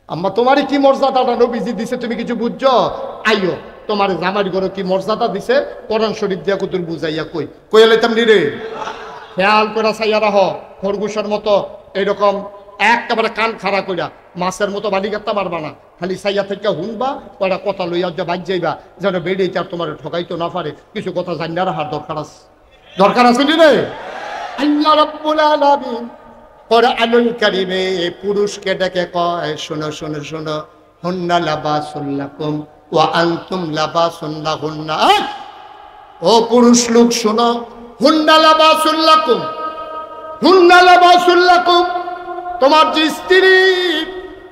আম্মা তোমারই কি মর্যাদাটা নবীজি দিছে তুমি কিছু বুঝছো? আইও তোমার জামাই ঘরে কি মর্যাদা দিছে কোরআন শরীফ দিয়া কুতুর বুঝাইয়া কই এলাইতাম নি রে। খেয়াল করে চাইয়া রাহ, খরগোশের মতো এরকম একেবারে কান খাড়া কইরা মাছের মতো বালিগাত্তা মারবা না, খালি চাইয়া থেকে হুনবা, কয়টা কথা লইয়া যে বাজ যাইবা, যেন বেড়ে চার তোমার ঠকাইতো না পারে। কিছু কথা জানিয়া রাখার দরকার আছে নি রে। আল্লাহ রাব্বুল আলামিন কোরআনুল কারীমে পুরুষকে ডেকে কয়, শোনো শোনো শোনো, হুন্না লাবাসুল লাকুম ওয়া আনতুম লাবাসুন লাহুন্না। ও পুরুষ লোক শোনো, হুন্না লাবাসুল লাকুম, হুন্না লাবাসুল লাকুম, তোমার যে স্ত্রী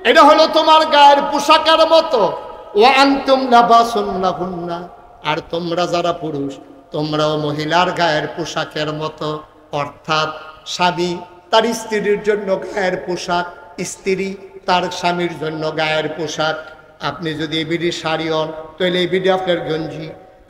এটা হলো তোমার গায়ের পোশাকের মতো। ওয়া আনতুম লাবাসুন লাহুন্না, আর তোমরা যারা পুরুষ তোমরাও মহিলার গায়ের পোশাকের মতো। অর্থাৎ স্বামী তার স্ত্রীর জন্য গায়ের পোশাক, স্ত্রী তার স্বামীর জন্য গায়ের পোশাক। আপনি যদি এই বিডি শাড়ি হন তাহলে এই বিডি আপনার গঞ্জি,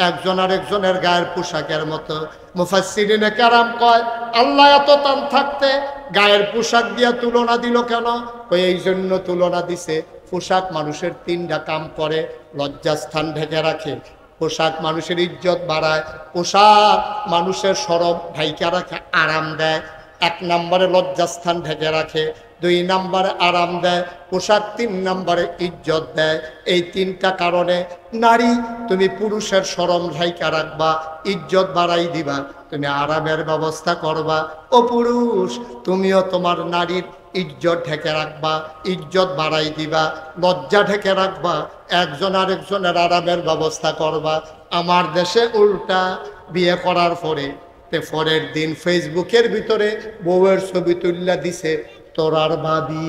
একজন আর একজনের গায়ের পোশাকের মতো। মুফাসসিরিনে কেরাম কয়, আল্লাহ এত টান থাকতে গায়ের পোশাক দিয়া তুলনা দিল কেন? ওই এই জন্য তুলনা দিছে, পোশাক মানুষের তিনটা কাম করে। লজ্জাস্থান ঢেকে রাখে, পোশাক মানুষের ইজ্জত বাড়ায়, পোশাক মানুষের শরম ঢাইকা রাখে, আরাম দেয়। 1 নম্বরে লজ্জাস্থান ঢেকে রাখে, 2 নম্বরে আরাম দেয়, পোশাক 3 নম্বরে ইজ্জত দেয়। এই 3টা কারণে নারী তুমি পুরুষের শরম ঢাইকা রাখবা, ইজ্জত বাড়াই দিবা, তুমি আরামের ব্যবস্থা করবা। ও পুরুষ তুমিও তোমার নারীর ইজ্জত ঢেকে রাখবা, ইজ্জত বাড়াই দিবা, লজ্জা ঢেকে রাখবা, একজন আরেকজনের আরামের ব্যবস্থা করবা। আমার দেশে উল্টা, বিয়ে করার পরের দিন ফেসবুকের ভিতরে বউয়ের ছবি তুল্লা দিছে, তোরার ভাবি।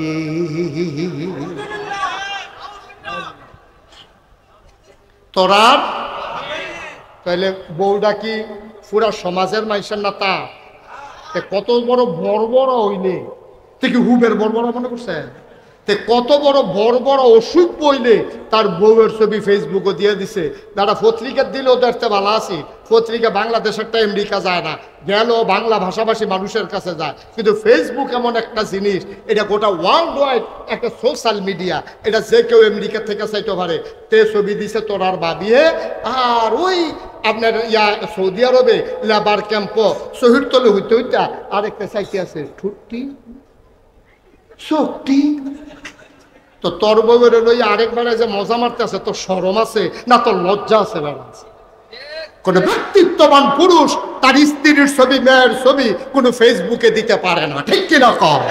তোরার তাহলে বউটা কি পুরা সমাজের মানুষের না? তা কত বড় বড় হইলে কি হুবের বড় মনে করছে? কত বড় অসুখ বইলে তার বউয়ের ছবি ফেসবুকে দিয়ে দিছে। যারা পত্রিকা দিলেও দেখতে ভালো আছি, পত্রিকা বাংলাদেশেরটা আমেরিকা যায় না, গেল বাংলা ভাষাভাষী মানুষের কাছে যায়। কিন্তু ফেসবুক এমন একটা জিনিস, এটা গোটা ওয়ার্ল্ড ওয়াইড একটা সোশ্যাল মিডিয়া, এটা যে কেউ আমেরিকা থেকে চাইতে পারে। তে ছবি দিছে তোরার ভাবিয়ে, আর ওই আপনার সৌদি আরবে লেবার ক্যাম্প শহীদ তলে হইতে হইতা আরেকটা চাইতে আছে ঠুট্টি শক্তি। তো তোর বউয়ের লই আরেকবার যে মজা মারতে আছে, তোর শরম আছে না? তোর লজ্জা আছে? বেড়া আছে? কোন ব্যক্তিত্ববান পুরুষ তার স্ত্রীর ছবি, মেয়ের ছবি কোনো ফেসবুকে দিতে পারে না, ঠিক কিনা কম?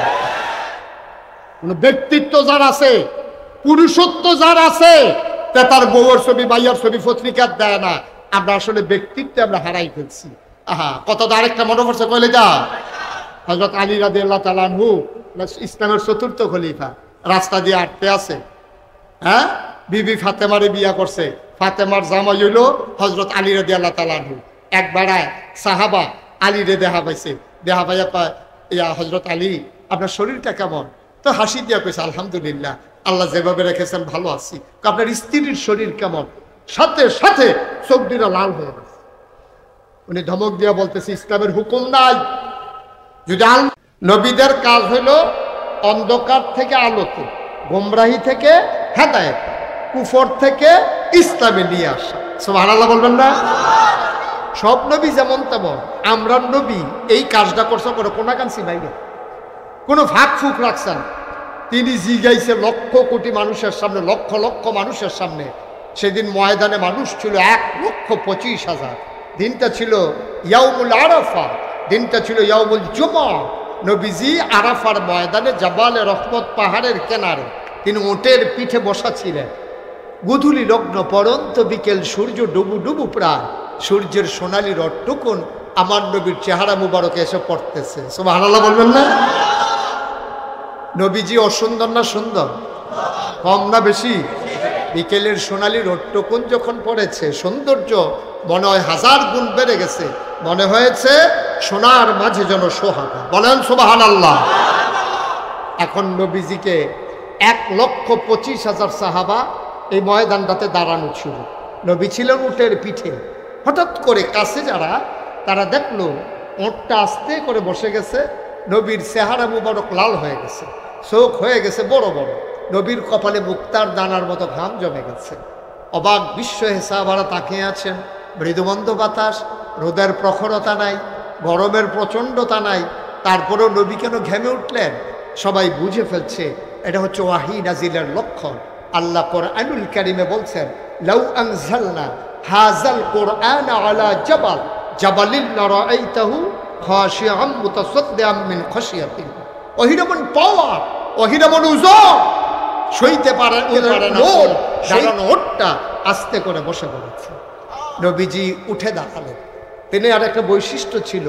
কোন ব্যক্তিত্ব যার আছে, পুরুষত্ব যার আছে, তা তার বউয়ের ছবি, ভাইয়ার ছবি পত্রিকা দেয় না। আমরা আসলে ব্যক্তিত্ব আমরা হারাই ফেলছি। কত আরেকটা মনে পড়ছে, কইলে যা হযরত আলী রাদিয়াল্লাহু তাআলা আনহু, ইসলামের 4র্থ খলিফা, রাস্তা দিয়ে আটতে আছে। বিবি ফাতেমারে বিয়া করছে, ফাতেমার জামাই হইল হযরত আলী রাদিয়াল্লাহু তাআলা আনহু। একবার সাহাবা আলীরে দেখা পাইছে, দেখা পাইয়া কয়, ইয়া হযরত আলী আপনার শরীরটা কেমন? তো হাসি দিয়া কইছে, আলহামদুলিল্লাহ, আল্লাহ যেভাবে রেখেছেন ভালো আছি। আপনার স্ত্রীর শরীর কেমন? সাথে সাথে চোখ দুটা লাল হয়ে গেছে। উনি ধমক দিয়া বলতেছে, ইসলামের হুকুম নাই। যদি নবীদের কাজ হইল অন্ধকার থেকে আলোতে, গোমরাহি থেকে হেদায়েত, কুফর থেকে ইসলামে নিয়ে আসা। সুবহানাল্লাহ বলবেন না? সব নবী যেমন তেমন, আমরা নবী এই কাজটা করছে, করে কোনাকাঞ্চি বাইরে কোনো ফাঁক ফুক রাখছেন। তিনি জিগাইছে লক্ষ কোটি মানুষের সামনে, লক্ষ লক্ষ মানুষের সামনে। সেদিন ময়দানে মানুষ ছিল 1,25,000। দিনটা ছিল ইয়াউমুল আরাফা, দিনটা ছিল ইয়াউমুল জুমা। নবীজি আরাফার ময়দানে জাবালে রহমত পাহাড়ের কিনারে তিনি উটের পিঠে বসা ছিলেন। গুধুলি লগ্ন পরন্ত বিকেল, সূর্য ডুবু ডুবু প্রায়, সূর্যের সোনালি রটটুকুন আমার নবীর চেহারা মুবারক এসে পড়তেছে। সুবহানাল্লাহ বলবেন না? নবীজি অসুন্দর না সুন্দর? কম না বেশি? বিকেলের সোনালি রটটুকুন যখন পড়েছে, সৌন্দর্য মনে হয় 1000 গুণ বেড়ে গেছে। মনে হয়েছে সোনার মাঝে যেন সোহাগা। বলেন সুবহানাল্লাহ। এখন নবীজিকে 1,25,000 সাহাবা এই ময়দানটাতে দাঁড়ানো ছিল। নবী ছিলেন উটের পিঠে। হঠাৎ করে কাছে যারা, তারা দেখলো উটটা আস্তে করে বসে গেছে, নবীর চেহারা মুবারক লাল হয়ে গেছে, চোখ হয়ে গেছে বড় বড়, নবীর কপালে মুক্তার দানার মতো ঘাম জমে গেছে। অবাক বিশ্ব সাহাবারা তাকিয়ে আছেন। মৃদুমন্দ বাতাস, রোদের প্রখরতা নাই, গরমের প্রচণ্ডতা নাই, তারপরেও নবী কেন ঘেমে উঠলেন? সবাই বুঝে ফেলছে এটা হচ্ছে ওয়াহী নাজিলের লক্ষণ। আল্লাহ কোরআনুল কারীমে বলছেন, লাউ আনজালনা হাযাল কুরআন আলা জাবাল জাবালিন লারাআইতাহু খাশিআম মুতাসাদ্দিআম মিন খাশিয়াতিল্লাহ। ওহিরমন পাওয়ার, ওহিরমন ওজন, সইতে পারে না দাঁড়ানো ওঠটা আস্তে করে বসে পড়েছে। নবীজি উঠে দাঁড়ালেন। তিনি আর একটা বৈশিষ্ট্য ছিল,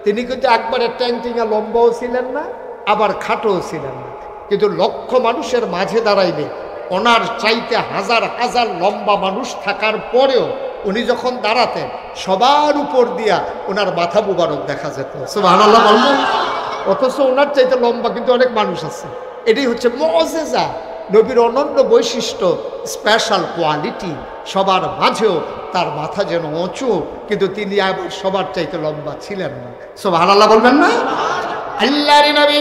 তিনি কিন্তু একবারে ট্যাংটিঙা লম্বাও ছিলেন না, আবার খাটোও ছিলেন না, কিন্তু লক্ষ মানুষের মাঝে দাঁড়াইলে ওনার চাইতে হাজার হাজার লম্বা মানুষ থাকার পরেও উনি যখন দাঁড়াতেন সবার উপর দিয়া ওনার মাথা মুবারক দেখা যেত। সুবহানাল্লাহ বললেন। অথচ ওনার চাইতে লম্বা কিন্তু অনেক মানুষ আছে। এটাই হচ্ছে মুআজিজা, নবীর অনন্য বৈশিষ্ট্য, স্পেশাল কোয়ালিটি। সবার মাঝেও তার মাথা যেন উঁচু, কিন্তু তিনি আবার সবার চাইতে লম্বা ছিলেন না। সুবহানাল্লাহ বলবেন না? আল্লাহর নবী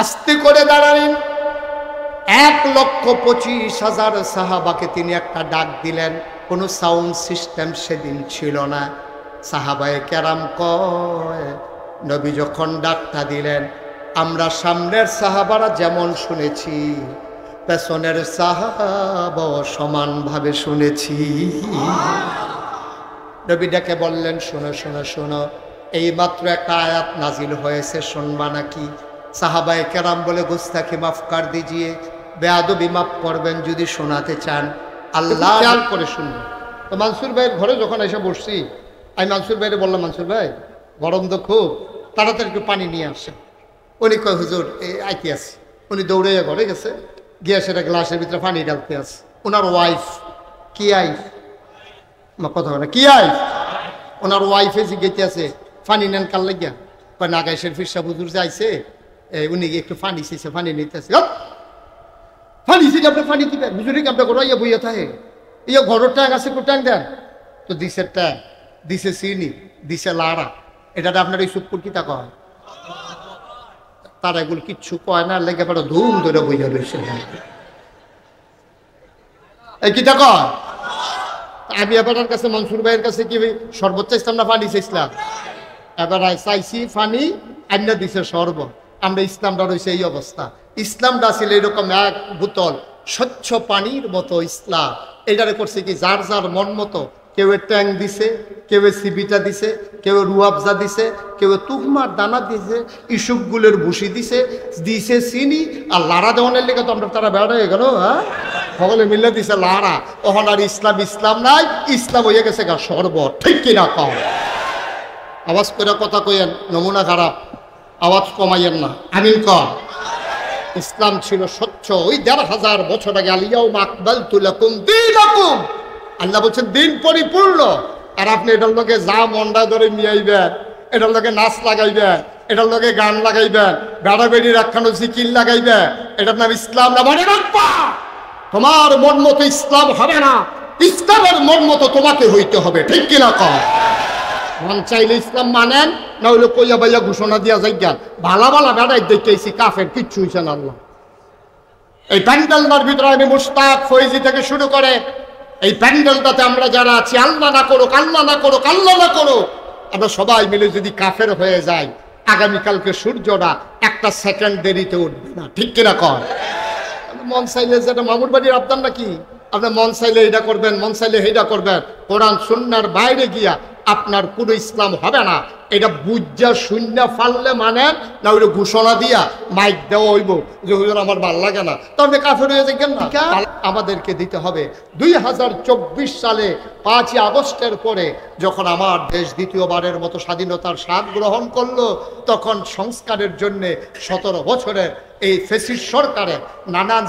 আস্তে করে দাঁড়ালেন। 1,25,000 সাহাবাকে তিনি একটা ডাক দিলেন। কোনো সাউন্ড সিস্টেম সেদিন ছিল না। সাহাবায়ে কেরাম কয়, নবী যখন ডাকটা দিলেন, আমরা সামনের সাহাবারা যেমন শুনেছি, পেছনের সাহাবাও সমানভাবে শুনেছি। নবী ডেকে বললেন, শোনো শোনো শোনো, এই মাত্র একটা আয়াত নাজিল হয়েছে, শুনবা নাকি? সাহাবায়ে কেরাম বলে, গুস্তাখি মাফ কর দিজিয়ে, বেয়াদবি মাফ করবেন যদি শোনাতে চান। আল্লাহ খেয়াল করে শুনবেন। তো মানসুর ভাইয়ের ঘরে যখন এসে বসছি, আমি মানসুর ভাইরে বললাম, মানসুর ভাই গরম তো খুব, তাড়াতাড়ি একটু পানি নিয়ে আসেন। উনি কয়, হুজুর আইতে আসি। উনি দৌড়াইয়া ঘরে গেছে, গিয়ে সেটা গ্লাসের ভিতরে পানি ঢালতে আছে। ওনার ওয়াইফ, কি আইফ আমার কথা বলে, কি আইফ, ওনার ওয়াইফে জিজ্ঞেতে আছে, পানি নেন কাল লাগিয়া? নাগাইশের ফিরসা হুজুর যাইছে, উনি একটু পানি চেয়েছে, পানি নিতে আছে। পানি চেয়ে আপনি পানি দিবেন, হুজুরি আপনি ঘর ইয়ে বইয়া থাকে, ইয়ে ঘরের ট্যাং আছে, একটু ট্যাং দেন তো। দিছে ট্যাং, দিছে চিনি, দিছে লাড়া। এটা আপনার এই সুপুর কিতা কয়? তারা এগুলো কিচ্ছু কয় না, লেগে পড়ে ধুম ধরে বইয়া রয়েছে। এই কিতা কয়? আমি এবার কাছে মনসুর ভাইয়ের কাছে কি শরবত চাইছিলাম না পানি চাইছিলাম? এবার চাইছি পানি, আইনা দিছে শরবত। আমরা ইসলামটা রয়েছে এই অবস্থা। ইসলামটা ছিল এরকম এক বোতল স্বচ্ছ পানির মতো ইসলাম। এটারে করছে কি যার যার মন মতো। কেউ ট্যাং দিছে, কেউ সিবিটা দিছে, কেউ রুয়াবজা দিছে, কেউ তুহমার দানা দিছে, ইসুকগুলের ভুসি দিছে, দিছে চিনি। আর লাড়া দেওয়ানের লেগে তো আমরা তারা বেড়া হয়ে গেল। হ্যাঁ, সকলে মিলে দিছে লাড়া। তখন আর ইসলাম ইসলাম নাই, ইসলাম হয়ে গেছে গা শরবত। ঠিক কিনা কম? আওয়াজ করে কথা কইয়েন, নমুনা খারাপ, আওয়াজ কমাইয়েন না। আমিন কর। ইসলাম ছিল স্বচ্ছ। ওই 1,500 বছর আগে আলিয়াও আকবালতু লাকুম দীনাকুম, আল্লাহ বলছেন দিন পরিপূর্ণ। আর আপনি এটার লোকে যা মন্ডা ধরে মিয়াইবেন, এটার লোকে নাচ লাগাইবেন, এটার লোকে গান লাগাইবেন, বেড়া বেড়ি রাখানো জিকির লাগাইবেন, এটার নাম ইসলাম না। মনে রাখবা, তোমার মন মতো ইসলাম হবে না, ইসলামের মন মতো তোমাকে হইতে হবে। ঠিক কিনা কম? মন চাইলে ইসলাম মানেন, না হইলে কইয়া বাইয়া ঘোষণা দিয়া যাইগান ভালা ভালা বেড়াই দেখতেছি কাফের কিচ্ছু হইছে না। আল্লাহ এই প্যান্ডেলটার ভিতরে আমি মুশতাক ফৈজি থেকে শুরু করে এই প্যান্ডেলটাতে আমরা যারা আছি, আল্লাহ না করুক, আল্লাহ না করুক, আল্লাহ না করুক, আমরা সবাই মিলে যদি কাফের হয়ে যাই, আগামীকালকে সূর্যটা একটা সেকেন্ড দেরিতে উঠবে না। ঠিক কিনা কর? মন চাইলে যেটা মামুর বাড়ির আবদার নাকি, আপনার মন চাইলে এটা করবেন, মন চাইলে এইটা করবেন। কোরআন সুন্নাহর বাইরে গিয়া আপনার কোনো ইসলাম হবে না। এটা বুঝা শূন্য ফাললে মানে না, ওই ঘোষণা দিয়া মাইক দেওয়া হইব যে হুজুর আমার ভাল লাগে না, তাহলে কাফের হয়ে যাবেন না। আমাদেরকে দিতে হবে 2024 সালে 5ই আগস্টের পরে যখন আমার দেশ দ্বিতীয়বারের মতো স্বাধীনতার স্বাদ গ্রহণ করলো, তখন সংস্কারের জন্যে 17 বছরের এই ফেসিস্ট সরকারের নানান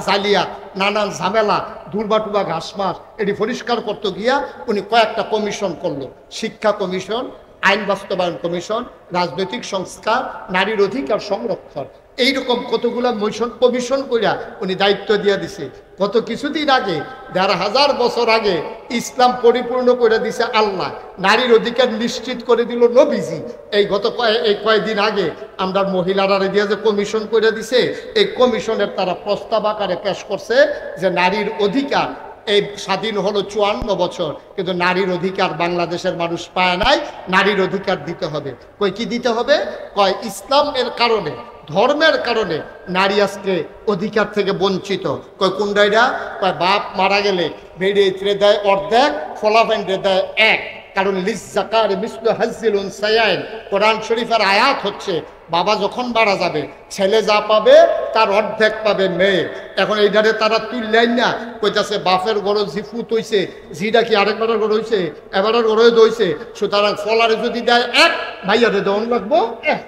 জালিয়াত, নানান ঝামেলা, দুর্বাটুবা ঘাসমাস এটি পরিষ্কার করতে গিয়া উনি কয়েকটা কমিশন করলো। শিক্ষা কমিশন, আইন বাস্তবায়ন কমিশন, রাজনৈতিক সংস্কার, নারীর অধিকার সংরক্ষণ। এইরকম কতগুলা মিশন কমিশন কইরা উনি দায়িত্ব দিয়ে দিছে। গত কিছুদিন আগে ১,৫০০ বছর আগে ইসলাম পরিপূর্ণ করে দিছে আল্লাহ, নারীর অধিকার নিশ্চিত করে দিল নবীজি। এই কয়েকদিন আগে আমরা মহিলারা দিয়ে যে কমিশন করে দিছে, এই কমিশনের তারা প্রস্তাব আকারে পেশ করছে যে নারীর অধিকার, এই স্বাধীন হলো ৫৪ বছর, কিন্তু নারীর অধিকার বাংলাদেশের মানুষ পায় নাই, নারীর অধিকার দিতে হবে। কই কি দিতে হবে? কয় ইসলামের কারণে, ধর্মের কারণে নারী আজকে অধিকার থেকে বঞ্চিত। কয় কোনডাইরা? কয় বাপ মারা গেলে বেড়ে দেয় অর্ধেক, ফলাফাইন্ডে দেয় এক। কারণ লিজ্জাকার মিসলু হাজ্জিল উনসায়াইন, কোরআন শরীফের আয়াত হচ্ছে বাবা যখন মারা যাবে ছেলে যা পাবে তার অর্ধেক পাবে মেয়ে। এখন এইটারে তারা তুললেন না, কইতাছে বাপের গড় জিফুত হইছে, জিটা কি আরেকবারের গড় হইছে, এবারের গড়ে দইছে, সুতরাং ফলারে যদি দেয় এক, ভাইয়ারে দেওয়ান লাগবো এক,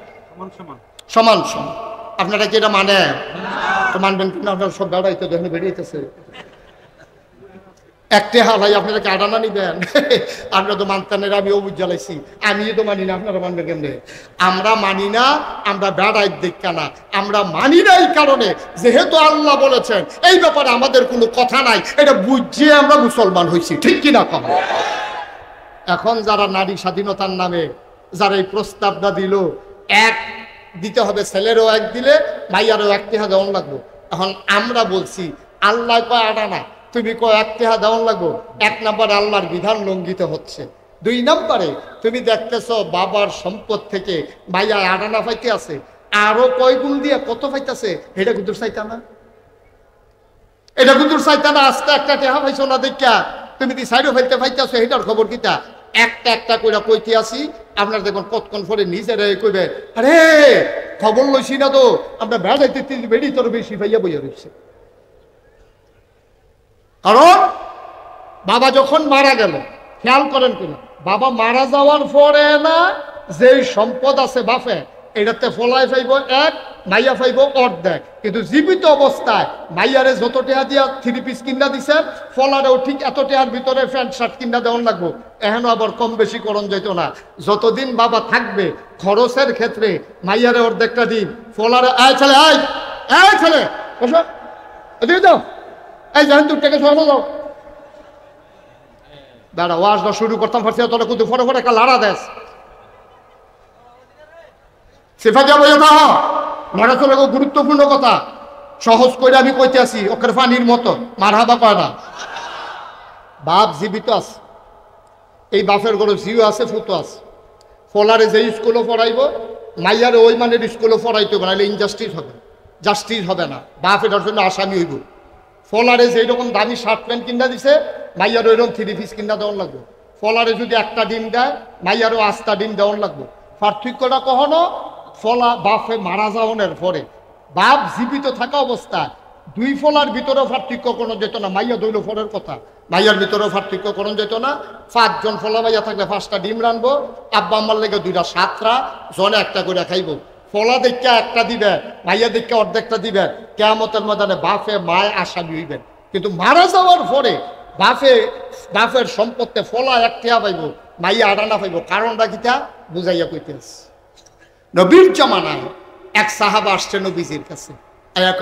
সমান সমান। আপনারা কি এটা মানে? তো মানবেন কিনা? আপনারা সব বেড়াইতে দেখেন বেরিয়েছে একটা হালাই, আপনারা কি আডানা নিবেন? আপনারা তো মানতেন, আমি অবুজ জ্বালাইছি, আমি তো মানি না, আপনারা মানবেন কেমনে? আমরা মানি না, আমরা বেড়াই দেখা না, আমরা মানি না এই কারণে যেহেতু আল্লাহ বলেছেন এই ব্যাপারে আমাদের কোনো কথা নাই, এটা বুঝিয়ে আমরা মুসলমান হয়েছি, ঠিক কিনা কম? এখন যারা নারী স্বাধীনতার নামে যারা এই প্রস্তাবটা দিল, এক দিতে হবে, ছেলেরও এক দিলে মাইয়ারও ১ টাকা দেওয়ান লাগবো। এখন আমরা বলছি আল্লাহ কয় আডানা, তুমি কয় ১ টাকা দেওয়ান লাগবো। ১ নম্বরে আল্লাহর বিধান লঙ্ঘিত হচ্ছে। ২ নম্বরে তুমি দেখতেছ বাবার সম্পদ থেকে মাইয়া আডানা পাইতে আছে, আরো কয় গুণ দিয়ে কত পাইতেছে, এটা কিন্তু চাইতা না, এটা কিন্তু চাইতা না। আস্তে একটা টেহা পাইছো না দেখা তুমি কি সাইডও ফেলতে পাইতেছো, এটার খবর কিতা? একটা একটা করে কইতে আসি, আপনার দেখুন কতক্ষণ পরে নিজেরাই কইবে আরে খবর লইছি না তো, আমরা বেড়াইতে বেড়ি তোর বেশি ভাইয়া বইয়া রয়েছে। কারণ বাবা যখন মারা গেল, খেয়াল করেন কিনা, বাবা মারা যাওয়ার পরে না যেই সম্পদ আছে বাপে, এটাতে ফলাই ফাইব এক, মাইয়া ফাইব অর্ধেক। কিন্তু জীবিত অবস্থায় মাইয়ারে যত টেহা দিয়া 3 পিস কিনা দিছে, ফলারেও ঠিক এত টেহার ভিতরে প্যান্ট শার্ট কিনা দেওয়ান লাগবো। এখন আবার কম বেশি করণ যেত না। যতদিন বাবা থাকবে খরচের ক্ষেত্রে মাইয়ারে অর্ধেকটা দিন, ফলারে আয় ছেলে, আয় আয় ছেলে বসো, এদিকে যাও, এই জানেন 2 টাকা সরানো যাও। দাঁড়া, ওয়াজটা শুরু করতাম পারছি, তোরা কিন্তু ফটো ফটো একটা লাড়া দেশ সেফা যাবো। মারা চলে গুরুত্বপূর্ণ কথা সহজ করে আমি কইতে আসি, ওখানে পানির মতো মারহাবা কয় না। বাপ জীবিত আছে, এই বাপের ঘরে জিও আছে, ফুটো আছে। ফলারে যে স্কুলে পড়াইব, মাইয়ারে ওই মানের স্কুলে পড়াইতে হবে, নাহলে ইনজাস্টিস হবে, জাস্টিস হবে না, বাপ এটার জন্য আসামি হইব। ফলারে যেই রকম দামি শার্ট প্যান্ট কিনা দিছে, মাইয়ার ওইরকম 3 পিস কিনা দেওয়ান লাগবে। ফলারে যদি একটা ডিম দেয়, মাইয়ারও 8টা ডিম দেওয়ান লাগবে। পার্থক্যটা কখনো ফলা বাপে মারা যাওয়ার পরে, বাপ জীবিত থাকা অবস্থায় 2 ফলার ভিতরেও পার্থক্য কোনো যেত না। মাইয়া দইল ফলের কথা, মাইয়ার ভিতরেও পার্থক্য কোনো যেত না। 5 জন ফলা মাইয়া থাকলে 5টা ডিম রানবো, আব্বা আম্মার লেগে 2টা 7টা, জনে একটা করে খাইব। ফলা দেখা একটা দিবে, মাইয়া দেখা অর্ধেকটা দিবে। কিয়ামতের ময়দানে বাপে মায় আসামি হইবেন। কিন্তু মারা যাওয়ার পরে বাপের সম্পত্তি ফলা 1 টাকা পাইব, মাইয়া আডানা পাইব। কারণটা কিটা বুঝাইয়া কইতেছে। নবীর জামানায় এক সাহাবা আসছে নবীজির কাছে,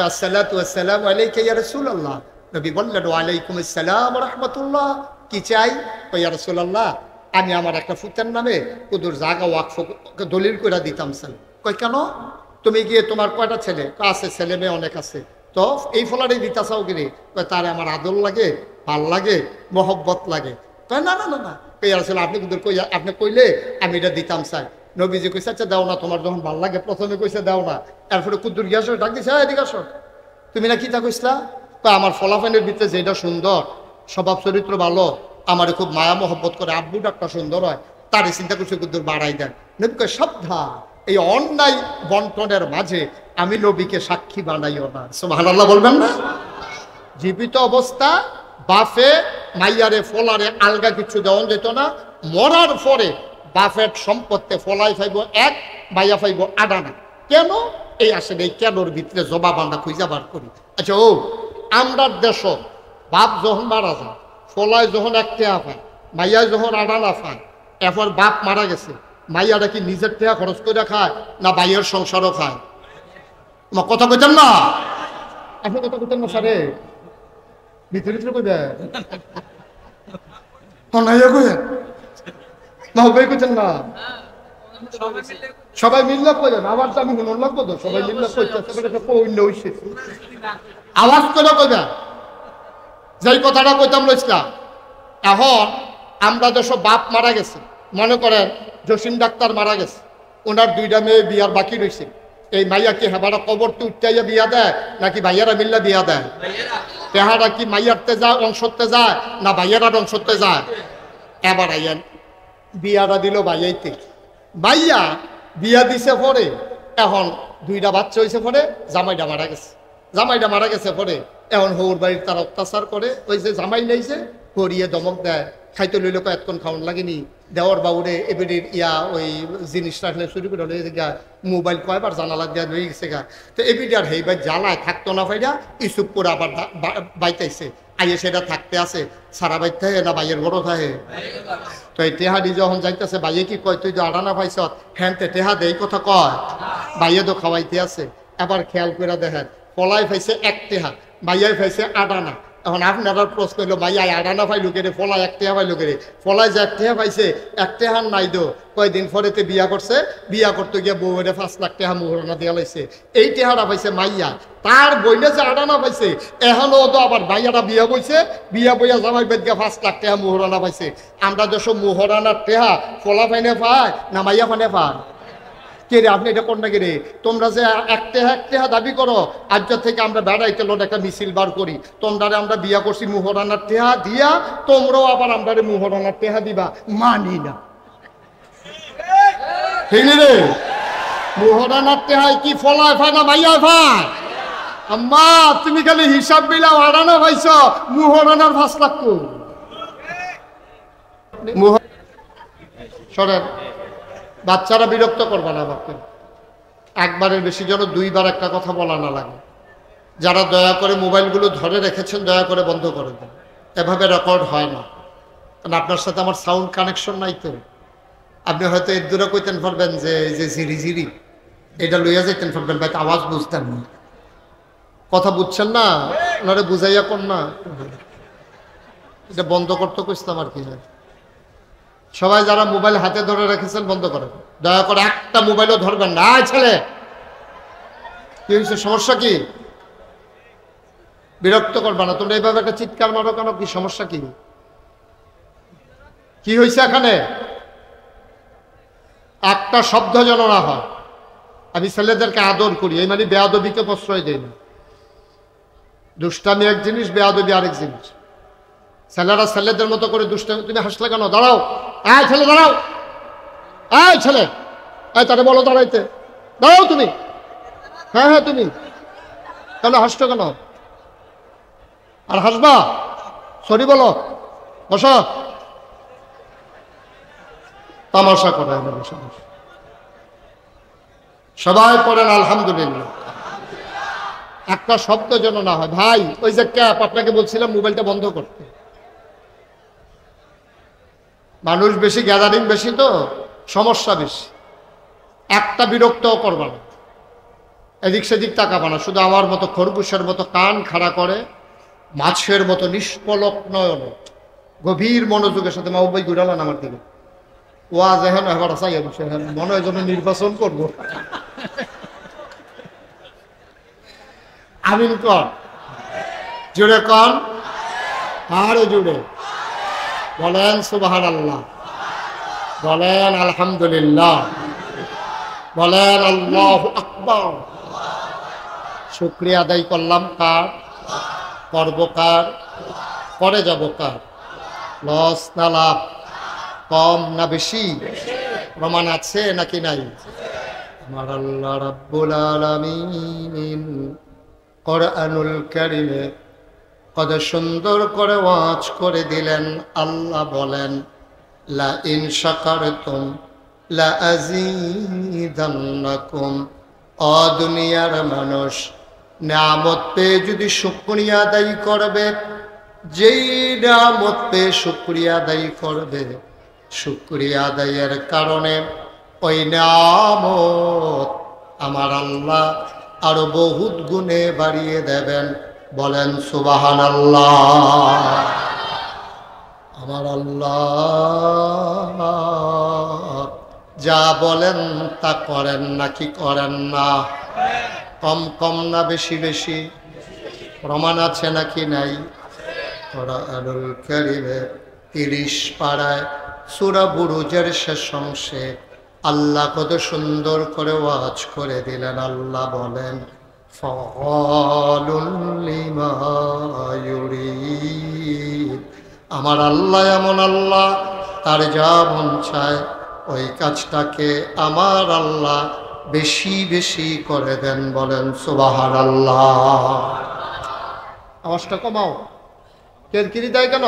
আসসালাতু ওয়াসসালামু আলাইকা ইয়া রাসূলুল্লাহ। নবী বললেন ওয়া আলাইকুম আসসালাম ওয়া রাহমাতুল্লাহ। কি চাই? ইয়া রাসূলুল্লাহ, আমি আমার একটা ফুতের নামে কুদুর জায়গা ওয়াকফ দলিল করে দিতাম স্যার। কই কেন? তুমি গিয়ে তোমার কয়টা ছেলে? আছে, ছেলে মেয়ে অনেক আছে, তো এই ফলারে দিতা চাও কিরে? তারে আমার আদর লাগে, ভাল লাগে, মহব্বত লাগে। কয় না না না না, ইয়া রাসূলুল্লাহ আপনি কুদুর কই, আপনি কইলে আমি এটা দিতাম চাই। নবীজি কইছে আচ্ছা দাও না, তোমার যখন ভাল লাগে। প্রথমে কইছে দাও না, এরপরে কুদ্দুর গিয়াস ডাক দিছে, এদিকে আসো, তুমি না কি তা কইসলা? আমার ফলাফলের ভিতরে যেটা সুন্দর, স্বভাব চরিত্র ভালো, আমার খুব মায়া মহব্বত করে, আব্বু ডাক্তার সুন্দর হয়, তারই চিন্তা করছে কুদ্দুর বাড়াই দেন। নবী কয় সাবধান, এই অন্যায় বন্টনের মাঝে আমি নবীকে সাক্ষী বানাইও না। সুবহানাল্লাহ বলবেন না? জীবিত অবস্থা বাফে মাইয়ারে ফলারে আলগা কিছু দেওয়া যেত না। মরার পরে বাফের সম্পত্তি ফলাই ফাইব 1, মাইয়া ফাইব আডানা। কেন? এই আসলে এই কেনর ভিতরে জবাব আমরা খুঁজা বার করি। আচ্ছা, ও আমরা দেশ বাপ যখন মারা যায়, ফলায় যখন 1 টাকা পায়, মাইয়ায় যখন আডানা পায়, এরপর বাপ মারা গেছে, মাইয়াটা কি নিজের টাকা খরচ করে খায় না বাইয়ের সংসারও খায়? কথা কইতেন না, আপনি কথা কইতেন না স্যারে, ভিতরে ভিতরে কইবে অনাইয়া কইবেন না, হবে কইতেন না, সবাই মিললে কইলেন। আবার তো আমি শুনুন লাগবো তো, সবাই মিললে কইতে আওয়াজ করে কইবে। যেই কথাটা কইতাম লইছিলাম, এখন আমরা যেসব বাপ মারা গেছে, মনে করেন জসিম ডাক্তার মারা গেছে, ওনার 2টা মেয়ে বিয়ার বাকি রয়েছে, এই মাইয়া কি হেবারা কবর তো উঠাইয়া বিয়া দেয় নাকি ভাইয়ারা মিল্লা বিয়া দেয়? তেহারা কি মাইয়ারতে যায় অংশতে যায় না ভাইয়ারার অংশতে যায়? এবার আইয়ান বিয়াটা দিল ভাইয়াইতে, ভাইয়া বিয়া দিছে পরে, এখন 2টা বাচ্চা হয়েছে পরে, জামাইটা মারা গেছে, জামাইটা মারা গেছে পরে, এখন হৌর বাড়ির তার অত্যাচার করে, ওই যে জামাই নেইছে করিয়ে দমক দেয়, খাইতে লইলে এতক্ষণ খাওয়ান লাগেনি, দেওয়ার বাবুরে এবারের ওই জিনিস রাখলে চুরি করে লয়ে গা, মোবাইল কয়বার জানালা দেওয়া হয়ে গেছে গা, তো এবিডি আর হেইবার জ্বালায় থাকতো না ফাইডা, ইসুপ করে আবার বাইতাইছে, আইয়ে সেটা থাকতে আছে, সারা বাইতে থাকে না বাইয়ের বড় থাকে? তো এই টেহাদি যখন যাইতেছে, বাইয়ে কি কয় তুই তো আডানা পাইছ, হ্যাঁ টেহা দেই কথা কয়, বাইয়ে তো খাওয়াইতে আছে। এবার খেয়াল করে দেখেন, পলাই পাইছে 1 টেহা, বাইয়াই পাইছে আডানা। এখন আপনারা প্রশ্ন হইল, ভাইয়া আডানা পাইলো কেড়ে, ফলা 1 টেহা পাইলো কেড়ে? ফলায় যে 1 টেহা পাইছে, 1 টেহার নাই দো, কয়েকদিন পরেতে বিয়া করছে, বিয়া করতে গিয়ে বউরে 5 লাখ টাকা মোহরানা দেওয়া লাইছে, এই টেহারা পাইছে মাইয়া, তার বইলে যে আডানা পাইছে, এখনো তো আবার ভাইয়ারা বিয়া বইছে, বিয়া বইয়া জামাই বেদ গিয়া 5 লাখ টাকা মোহরানা পাইছে। আমরা যেসব মোহরানার টেহা ফলা পাইনে পায় না মাইয়া পানে পায়? কে রে আপনি এটা কোন না কে রে? তোমরা যে 1 টেহা দাবি করো, আজ থেকে আমরা বেড়াইতে লোক একটা মিছিল বার করি, তোমরা আমরা বিয়া করছি মোহরানার টেহা দিয়া, তোমরাও আবার আমরা মোহরানার টেহা দিবা, মানি না। ঠিক রে? মোহরানার টেহায় কি ফলায় ফায় না মাইয়া ফায়? আম্মা তুমি খালি হিসাব মিলাও, আড়ানা পাইছ, মোহরানার 5 লাখ সরেন। বাচ্চারা বিরক্ত করবা না বাপকে, একবারের বেশি যেন 2বার একটা কথা বলা না লাগে। যারা দয়া করে মোবাইলগুলো ধরে রেখেছেন, দয়া করে বন্ধ করে দেন, এভাবে রেকর্ড হয় না। কারণ আপনার সাথে আমার সাউন্ড কানেকশন নাই তো, আপনি হয়তো এর দূরে কইতেন পারবেন যে ঝিরি ঝিরি, এটা লইয়া যাইতেন পারবেন, ভাই আওয়াজ বুঝতেন না, কথা বুঝছেন না, ওনারে বুঝাইয়া কোন না, এটা বন্ধ করতে কইতাম আর কি। সবাই যারা মোবাইল হাতে ধরে রেখেছেন বন্ধ করেন, দয়া করে একটা মোবাইলও ধরবেন না। ছেলে কি হয়েছে, সমস্যা কি? বিরক্ত করবা না, তোমরা এইভাবে একটা চিৎকার মারো কেন? কি সমস্যা? কি হয়েছে এখানে? একটা শব্দ যেন না হয়। আমি ছেলেদেরকে আদর করি, এই মানে বেয়াদবিকে প্রশ্রয় দেই না। দুষ্টামি এক জিনিস, বেয়াদবি আরেক জিনিস। ছেলেরা ছেলেদের মতো করে দুষ্টামি, তুমি হাসলে কেন? দাঁড়াও, এই ছেলে দাঁড়াও, এই ছেলে, এই তারে বলো দাঁড়াইতে, দাঁড়াও তুমি, হ্যাঁ হ্যাঁ তুমি কেন হাসছো কেন? আর হাসবা? সরি বলো, বসো। তামাশা করে বসে বসে সবাই পড়েন আলহামদুলিল্লাহ। একটা শব্দ যেন না হয়। ভাই ওই যে ক্যাপ, আপনাকে বলছিলাম মোবাইলটা বন্ধ করতে। মানুষ বেশি, গ্যাদারিং বেশি, তো সমস্যা বেশি। একটা বিরক্তও করবা না, এদিক সেদিক তাকাবা না, শুধু আমার মতো খরগোশের মতো কান খাড়া করে, মাছের মতো নিষ্পলক নয়ন, গভীর মনোযোগের সাথে মাহবুবাই ঘুরালেন আমার দিকে। ওয়াজ এখন এবার চাই মনে হয় যেন নির্বাচন করব। আমিন কর, জুড়ে কন, আরো জুড়ে বলেন সুবহানাল্লাহ, বলেন আলহামদুলিল্লাহ, বলেন আল্লাহু আকবার। শুকরিয়া আদায় করলাম কার? করব কার? করে যাব কার? লস না লাভ? কম না বেশি? প্রমাণ আছে নাকি নাই? আমার আল্লাহ রাব্বুল আলামিন কোরআনুল কারীমে কত সুন্দর করে ওয়াজ করে দিলেন। আল্লাহ বলেন, লা ইন শাকারতুম লা আযীদান্নাকুম। ও দুনিয়ার মানুষ, নিয়ামত পেয়ে যদি শুকরিয়া আদায় করবে, যেই নিয়ামত পেয়ে শুকরিয়া আদায় করবে, শুকরিয়া আদায়ের কারণে ওই নিয়ামত আমার আল্লাহ আরো বহুত গুণে বাড়িয়ে দেবেন। বলেন সুবহানাল্লাহ। আমার আল্লাহ যা বলেন তা করেন নাকি করেন না? কম কম না বেশি বেশি? প্রমাণ আছে নাকি নাই? কোরআনুল কারীমে 30 পারায় সূরা বুরুজের শেষ অংশে আল্লাহ কত সুন্দর করে ওয়াজ করে দিলেন। আল্লাহ বলেন ফাআলুল লিমা ইউরিদ। আমার আল্লাহ এমন আল্লাহ, তার যা মন চায় ওই কাজটাকে আমার আল্লাহ বেশি বেশি করে দেন। বলেন সুবহানাল্লাহ। আওয়াজটা কমাও। কেরকিরি দেয় কেন?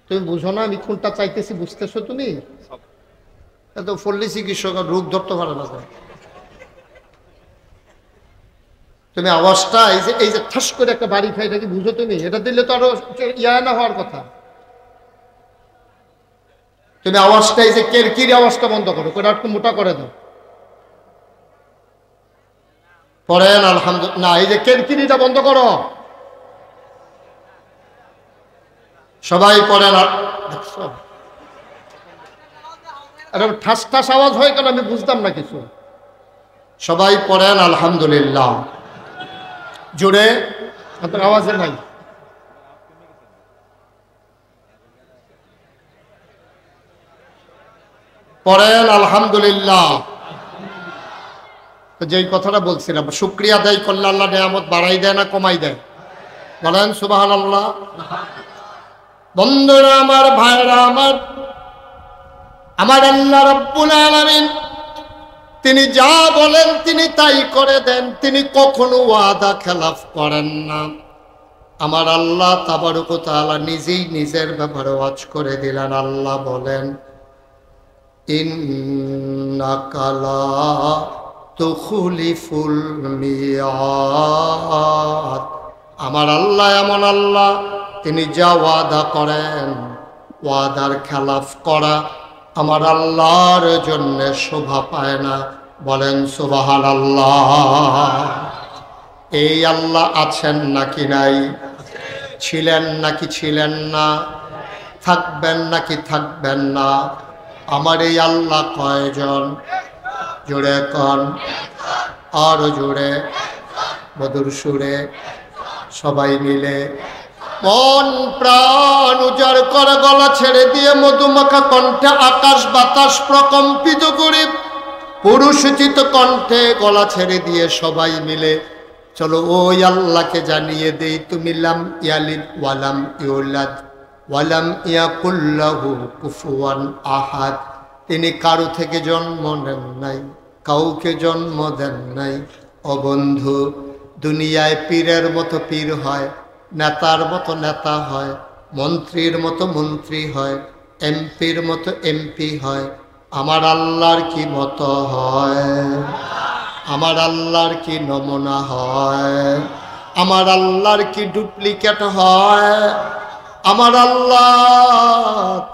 তুমি বুঝো না আমি কোনটা চাইতেছি? বুঝতেছো তুমি? এত ফল্লি চিকিৎসক রোগ ধরতে পারে না। তুমি আওয়াজটা এই যে ঠাস করে একটা বাড়ি খাই, এটা কি বুঝো তুমি? এটা দিলে তো আরো ইয়া না হওয়ার কথা। তুমি আওয়াজটা এই যে কেরকিরি আওয়াজটা বন্ধ করো, করে একটু মোটা করে দাও। পড়েন আলহামদুলিল্লাহ। না, এই যে কেরকিরিটা বন্ধ করো। সবাই পড়েন। দেখছো ঠাস ঠাস আওয়াজ হয় কেন? আমি বুঝতাম না কিছু। সবাই পড়েন আলহামদুলিল্লাহ জোরে। আপনার আওয়াজে নাই। পড়েন আলহামদুলিল্লাহ। যেই কথাটা বলছিলাম, শুকরিয়া আদায় করলে আল্লাহ নিয়ামত বাড়াই দেয় না কমাই দেয়? বলেন সুবহানাল্লাহ। বন্ধুরা আমার, ভাইরা আমার, আমার আল্লাহ রাব্বুল আলামিন তিনি যা বলেন তিনি তাই করে দেন। তিনি কখনো ওয়াদা খেলাফ করেন না। আমার আল্লাহ তাবারক ওয়া তাআলা নিজেই নিজের ব্যাপারে ওয়াজ করে দিলেন। আল্লাহ বলেন ইন্নাকা লা তুখলিফুল মিয়াদ। আমার আল্লাহ এমন আল্লাহ, তিনি যা ওয়াদা করেন ওয়াদার খেলাফ করা আমার আল্লাহর জন্য শোভা পায় না। বলেন সুবহানাল্লাহ। এই আল্লাহ আছেন নাকি নাই? ছিলেন নাকি ছিলেন না? থাকবেন নাকি থাকবেন না? আমার এই আল্লাহ কয়জন? জোরে কন, আরো জোরে, মধুর সুরে, সবাই মিলে মন প্রাণ উজাড় করে গলা ছেড়ে দিয়ে মধুমাখা কণ্ঠে আকাশ বাতাস প্রকম্পিত করে পুরুষোচিত কণ্ঠে গলা ছেড়ে দিয়ে সবাই মিলে চলো ওই আল্লাহকে জানিয়ে দেই, তুমি লাম ইয়ালিদ ওয়ালাম ইউলাদ ওয়ালাম ইয়াকুল লাহু কুফুয়ান আহাদ। তিনি কারো থেকে জন্ম নেন নাই, কাউকে জন্ম দেন নাই। ও বন্ধু, দুনিয়ায় পীরের মতো পীর হয়, নেতার মতো নেতা হয়, মন্ত্রীর মতো মন্ত্রী হয়, এমপির মতো এমপি হয়। আমার আল্লাহর কি মতো হয়? আমার আল্লাহর কি নমুনা হয়? আমার আল্লাহর কি ডুপ্লিকেট হয়? আমার আল্লাহ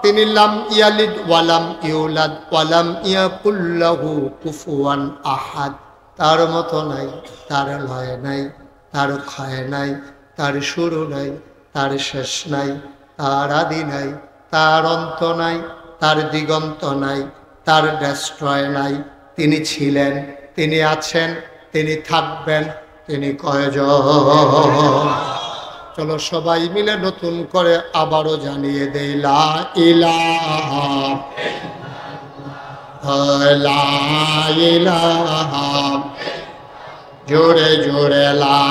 তিনি লাম ইয়ালিদ ওয়ালাম ইউলাদ ওয়ালাম ইয়াকুল লাহু কুফুয়ান আহাদ। তার মতো নাই, তার লয় নাই, তার ক্ষয় নাই, তার শুরু নাই, তার শেষ নাই, তার আদি নাই, তার অন্ত নাই, তার দিগন্ত নাই, তার ডেস্ট্রয় নাই। তিনি ছিলেন, তিনি আছেন, তিনি থাকবেন। তিনি কয়জন? চলো সবাই মিলে নতুন করে আবারও জানিয়ে দেই লা ইলাহা লা ইলাহা। জোরে জোরে লা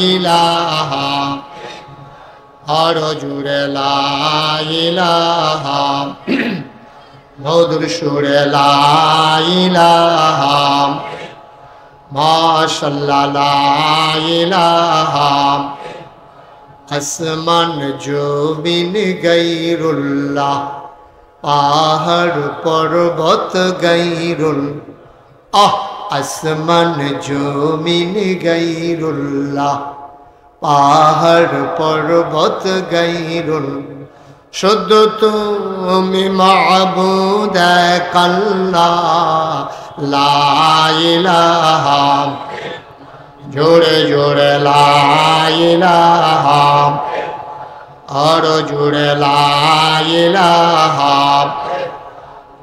ইলাহা, আরো জোরে লা ইলাহা, মধুর সুরে লা ইলাহা, মাশাআল্লাহ লা ইলাহা। আসমান জমিন গায়রুল্লাহ, পাহাড় পর্বত গায়রুল। আসমান জমিন গায়রুল্লাহ, পাহাড় পর্বত গায়রুল। শুধু তুমি মাবুদ এক আল্লাহ লা ইলাহা জোরে জোরে লা ইলাহা আর জোরে লা ইলাহা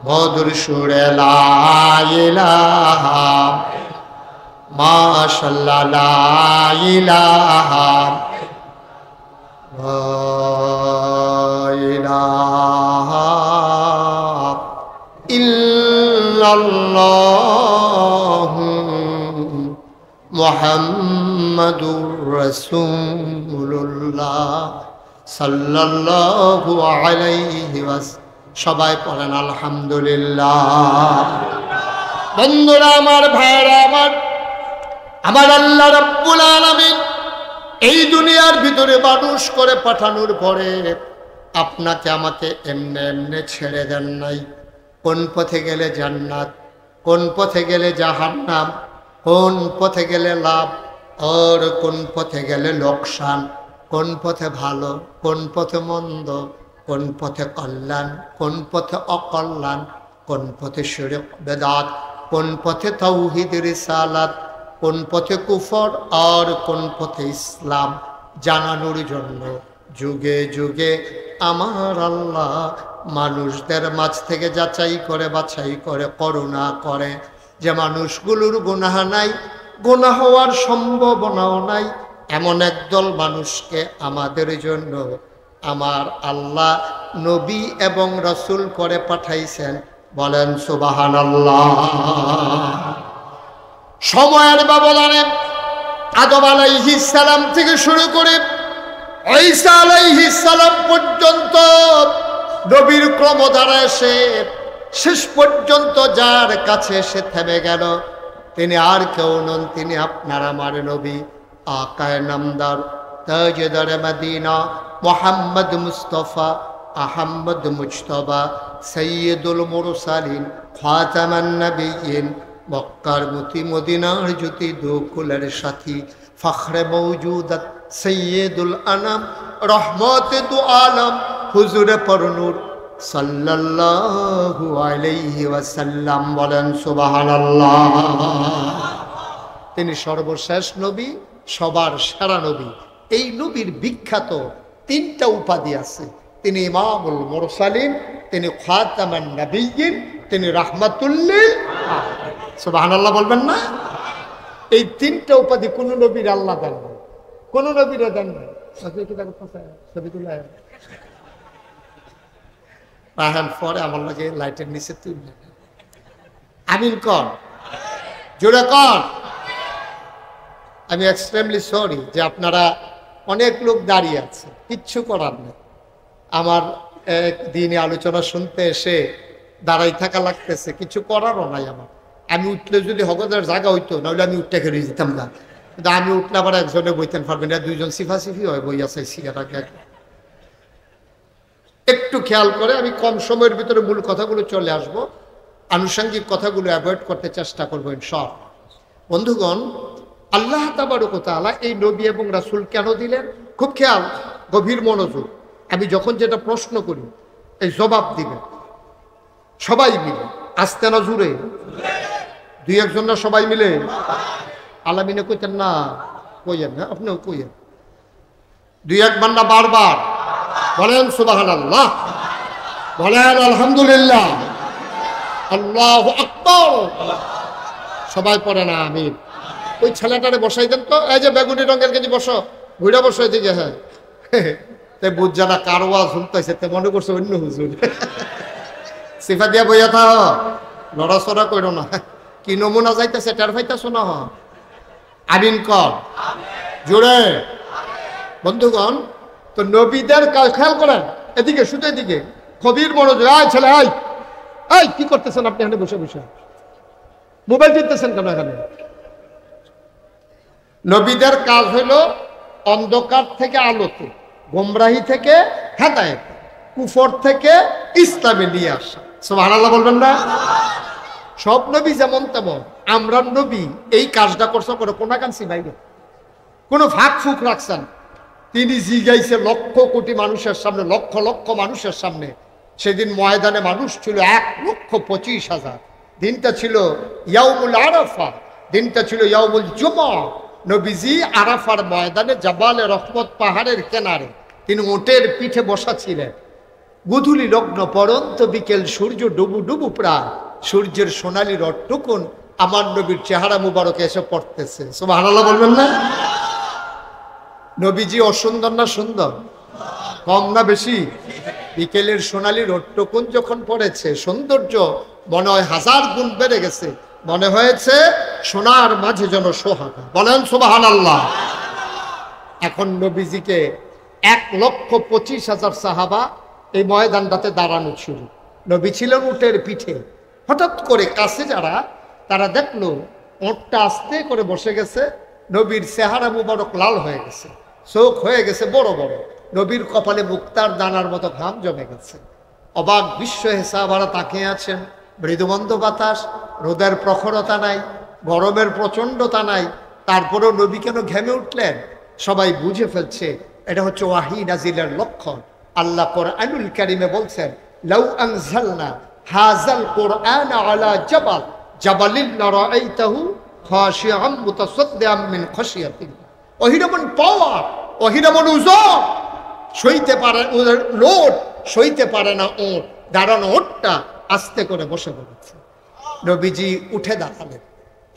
মধুর সুরে লা ইলাহা মাশাআল্লাহ লা ইলাহা লা ইলাহা ইল্লাল্লাহু মুহাম্মাদুর রাসূলুল্লাহ সাল্লাল্লাহু আলাইহি ওয়াসাল্লাম। সবাই পড়েন আলহামদুলিল্লাহ। বন্ধুরা আমার, ভাইরা আমার, আমার আল্লাহ রাব্বুল আলামিন এই দুনিয়ার ভিতরে মানুষ করে পাঠানোর পরে আপনাকে আমাকে এমনে এমনে ছেড়ে দেন নাই। কোন পথে গেলে জান্নাত, কোন পথে গেলে জাহান্নাম, কোন পথে গেলে লাভ আর কোন পথে গেলে লোকসান, কোন পথে ভালো, কোন পথে মন্দ, কোন পথে কল্যাণ, কোন পথে অকল্যাণ, কোন পথে শিরক বেদাত, কোন পথে তাওহীদ রিসালাত, কোন পথে কুফর আর কোন পথে ইসলাম জানানোর জন্য যুগে যুগে আমার আল্লাহ মানুষদের মাঝ থেকে যাচাই করে বাছাই করে করুণা করে। যে মানুষগুলোর গুনাহ নাই, গুনাহ হওয়ার সম্ভাবনাও নাই, এমন একদল মানুষকে আমাদের জন্য আমার আল্লাহ নবী এবং রাসূল করে পাঠাইছেন। বলেন সুবহানাল্লাহ। সময়ের ব্যবধানে আদম আলাইহিস সালাম থেকে শুরু করে ঈসা আলাইহিস সালাম পর্যন্ত নবীর ক্রমধারা এসে শেষ পর্যন্ত যার কাছে এসে থেমে গেল তিনি আর কেউ নন, তিনি আপনার আমার নবী আকায়ে নামদার তাজদার মদিনা মুহাম্মদ মুস্তাফা আহমদ মুজতবা সৈয়দুল মুরসালিন খাতামান নবিয়্যিন মক্কার মতি মদিনার জ্যোতি দুকুলের সাথী ফখরে মওজুদাত সৈয়দুল আনাম রহমতে দু আলম হুজুরে পরনূর সাল্লাল্লাহু আলাইহি ওয়াসাল্লাম। বলেন সুবহানাল্লাহ। তিনি সর্বশেষ নবী, সবার সেরা নবী। এই নবীর বিখ্যাত তিনটা উপাধি আছে। তিনি ইমামুল মুরসালিন, তিনি খাতামান নবিয়্যিন, তিনি রাহমাতুল লিল আলামিন। সুবহানাল্লাহ বলবেন না? এই তিনটা উপাধি কোন নবীর আল্লাহ দেন না, কোন নবীর দেন না। পরে আমার লাগে লাইটের নিচে তুললে আমিন কর, জোরে কর। আমি এক্সট্রিমলি সরি যে আপনারা অনেক লোক দাঁড়িয়ে আছে, কিচ্ছু করার নেই। আমার একদিনে আলোচনা শুনতে এসে দাঁড়াই থাকা লাগতেছে, কিছু করারও নাই আমার। আমি উঠলে যদি হগদের জায়গা হইতো, নাহলে আমি উঠতে খেলে যেতাম না। কিন্তু আমি উঠলে আবার একজনে বইতেন পারবেন না, দুইজন সিফাসিফি হয় বইয়া চাইছি। একটু খেয়াল করে আমি কম সময়ের ভিতরে মূল কথাগুলো চলে আসবো, আনুষঙ্গিক কথাগুলো অ্যাভয়েড করতে চেষ্টা করবো ইনশাআল্লাহ। বন্ধুগণ, আল্লাহ তাবারক ওয়া তাআলা এই নবী এবং রাসূল কেন দিলেন? খুব খেয়াল, গভীর মনোযোগ। আমি যখন যেটা প্রশ্ন করি এই জবাব দিবেন সবাই মিলে, আস্তে না জুড়ে, দুই একজন না সবাই মিলে। আলামিনে কইতেন না, কইয়েন না, আপনিও কইয়েন, দুই একবার না বারবার বলেন সুবহানাল্লাহ, বলেন আলহামদুলিল্লাহ, আল্লাহু আকবার। সবাই পড়ে না আমিন। ওই ছেলেটারে বসাই দেন তো, এই যে বেগুনি রঙের গেঞ্জি, বসো, ঘুরে বসো এদিকে। হ্যাঁ, তাই বুঝ যারা কারোয়া শুনতেছে তে মনে করছে অন্য হুজুর। সিফা দিয়া বইয়া থা, লড়াচড়া করো না। কি নমুনা যাইতেছে টের পাইতেছো না? আমিন কর জোরে। বন্ধুগণ, তো নবীদের খেয়াল করেন, এদিকে শুধু এদিকে কবির মনোযোগ। আয় ছেলে, আয়, এই কি করতেছেন আপনি এখানে বসে বসে? মোবাইল টিপতেছেন কেন এখানে? নবীদের কাজ হলো অন্ধকার থেকে আলোতে, গোমরাহি থেকে হেদায়েত, কুফর থেকে ইসলামে নিয়ে আসা। সুবহানাল্লাহ বলবেন না? সব নবী যেমন তেমন, আমরা নবী এই কাজটা করছে, কোনো কোনাকাঞ্চি বাইরে কোনো ফাঁক ফুক রাখছেন। তিনি জিগাইছে লক্ষ কোটি মানুষের সামনে, লক্ষ লক্ষ মানুষের সামনে। সেদিন ময়দানে মানুষ ছিল 1,25,000। দিনটা ছিল ইয়াউমুল আরাফা, দিনটা ছিল ইয়াউমুল জুমা। নবীজি আরাফার ময়দানে জাবালে রহমত পাহাড়ের কিনারে তিনি উটের পিঠে বসা ছিলেন। গুধুলি লগ্ন পরন্ত বিকেল, সূর্য ডুবু ডুবু প্রায়, সূর্যের সোনালি রটটুকুন আমার নবীর চেহারা মুবারকে এসে পড়তেছে। সুবহানাল্লাহ বলবেন না? নবীজি অসুন্দর না সুন্দর? কম না বেশি? বিকেলের সোনালি রটটুকুন যখন পড়েছে, সৌন্দর্য মনে হয় 1000 গুণ বেড়ে গেছে। মনে হয়েছে সোনার মাঝে যেন সোহাগা। বলেন সুবহানাল্লাহ। এখন নবীজিকে 1,25,000 সাহাবা এই ময়দানটাতে দাঁড়ানো ছিল। নবী ছিলেন উটের পিঠে। হঠাৎ করে কাছে যারা, তারা দেখলো ওঁটটা আস্তে করে বসে গেছে। নবীর চেহারা মুবারক লাল হয়ে গেছে, চোখ হয়ে গেছে বড় বড়, নবীর কপালে মুক্তার দানার মতো ঘাম জমে গেছে। অবাক বিশ্ব সাহাবারা তাকিয়ে আছেন। মৃদুমন্দ বাতাস, রোদের প্রখরতা নাই, গরমের প্রচণ্ডতা নাই, তারপরেও নবী কেন ঘেমে উঠলেন? সবাই বুঝে ফেলছে এটা হচ্ছে ওয়াহী নাজিলের লক্ষণ। আল্লাহ কোরআনুল কারীমে বলছেন, লাউ আনজালনা হাযাল কুরআন আলা জাবাল জাবালিন লারাআইতাহু খাশিআম মুতাসাদ্দিআম মিন খাশিয়াতিল্লাহ। ওহিরমন পাওয়ার, ওহিরমন ওজন, সইতে পারে ওদের লোড, সইতে পারে না ওট। দাঁড়ানো ওটটা আস্তে করে বসে পড়েছে। নবীজি উঠে দাঁড়ালেন।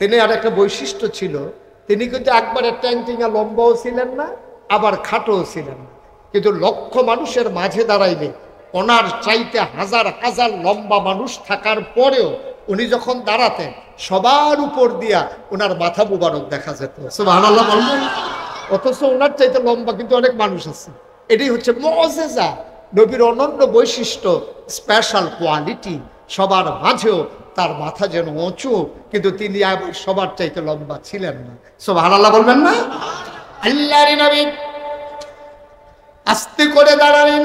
তিনি আর একটা বৈশিষ্ট্য ছিল, তিনি কিন্তু একবারে ট্যাংটিঙা লম্বাও ছিলেন না, আবার খাটোও ছিলেন না। কিন্তু লক্ষ মানুষের মাঝে দাঁড়াইলে ওনার চাইতে 1000 হাজার লম্বা মানুষ থাকার পরেও উনি যখন দাঁড়াতেন, সবার উপর দিয়া ওনার মাথা মুবারক দেখা যেত। সুবহানাল্লাহ বলবেন? অথচ ওনার চাইতে লম্বা কিন্তু অনেক মানুষ আছে। এটাই হচ্ছে মুআজিজা, নবীর অনন্য বৈশিষ্ট্য, স্পেশাল কোয়ালিটি। সবার মাঝেও তার মাথা যেন উঁচু, কিন্তু তিনি আবার সবার চাইতে লম্বা ছিলেন না। সুবহানাল্লাহ বলবেন না? আল্লাহর নবী আস্তে করে দাঁড়ালেন।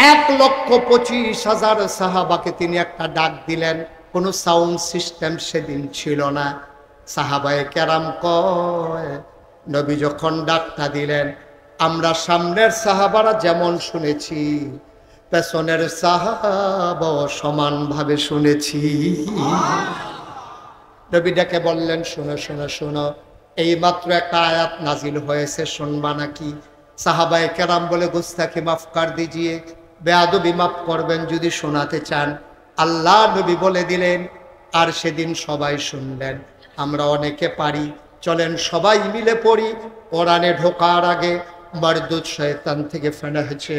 1,25,000 সাহাবাকে তিনি একটা ডাক দিলেন। কোনো সাউন্ড সিস্টেম সেদিন ছিল না। সাহাবায়ে কেরাম কয়, নবী যখন ডাকটা দিলেন, আমরা সামনের সাহাবারা যেমন শুনেছি, পেছনের সাহাবা সমানভাবে শুনেছি। নবী ডেকে বললেন, শোনো শোনো শোনো, এই মাত্র একটা আয়াত নাজিল হয়েছে, শুনবা নাকি? সাহাবায়ে কেরাম বলে, গুস্তাখি মাফ কর দিজিয়ে, বেয়াদবি মাফ করবেন যদি শোনাতে চান। আল্লাহ নবী বলে দিলেন, আর সেদিন সবাই শুনলেন। আমরা অনেকে পারি, চলেন সবাই মিলে পড়ি। কোরআনে ঢোকার আগে মারদুদ শয়তান থেকে ফেনা হয়েছে,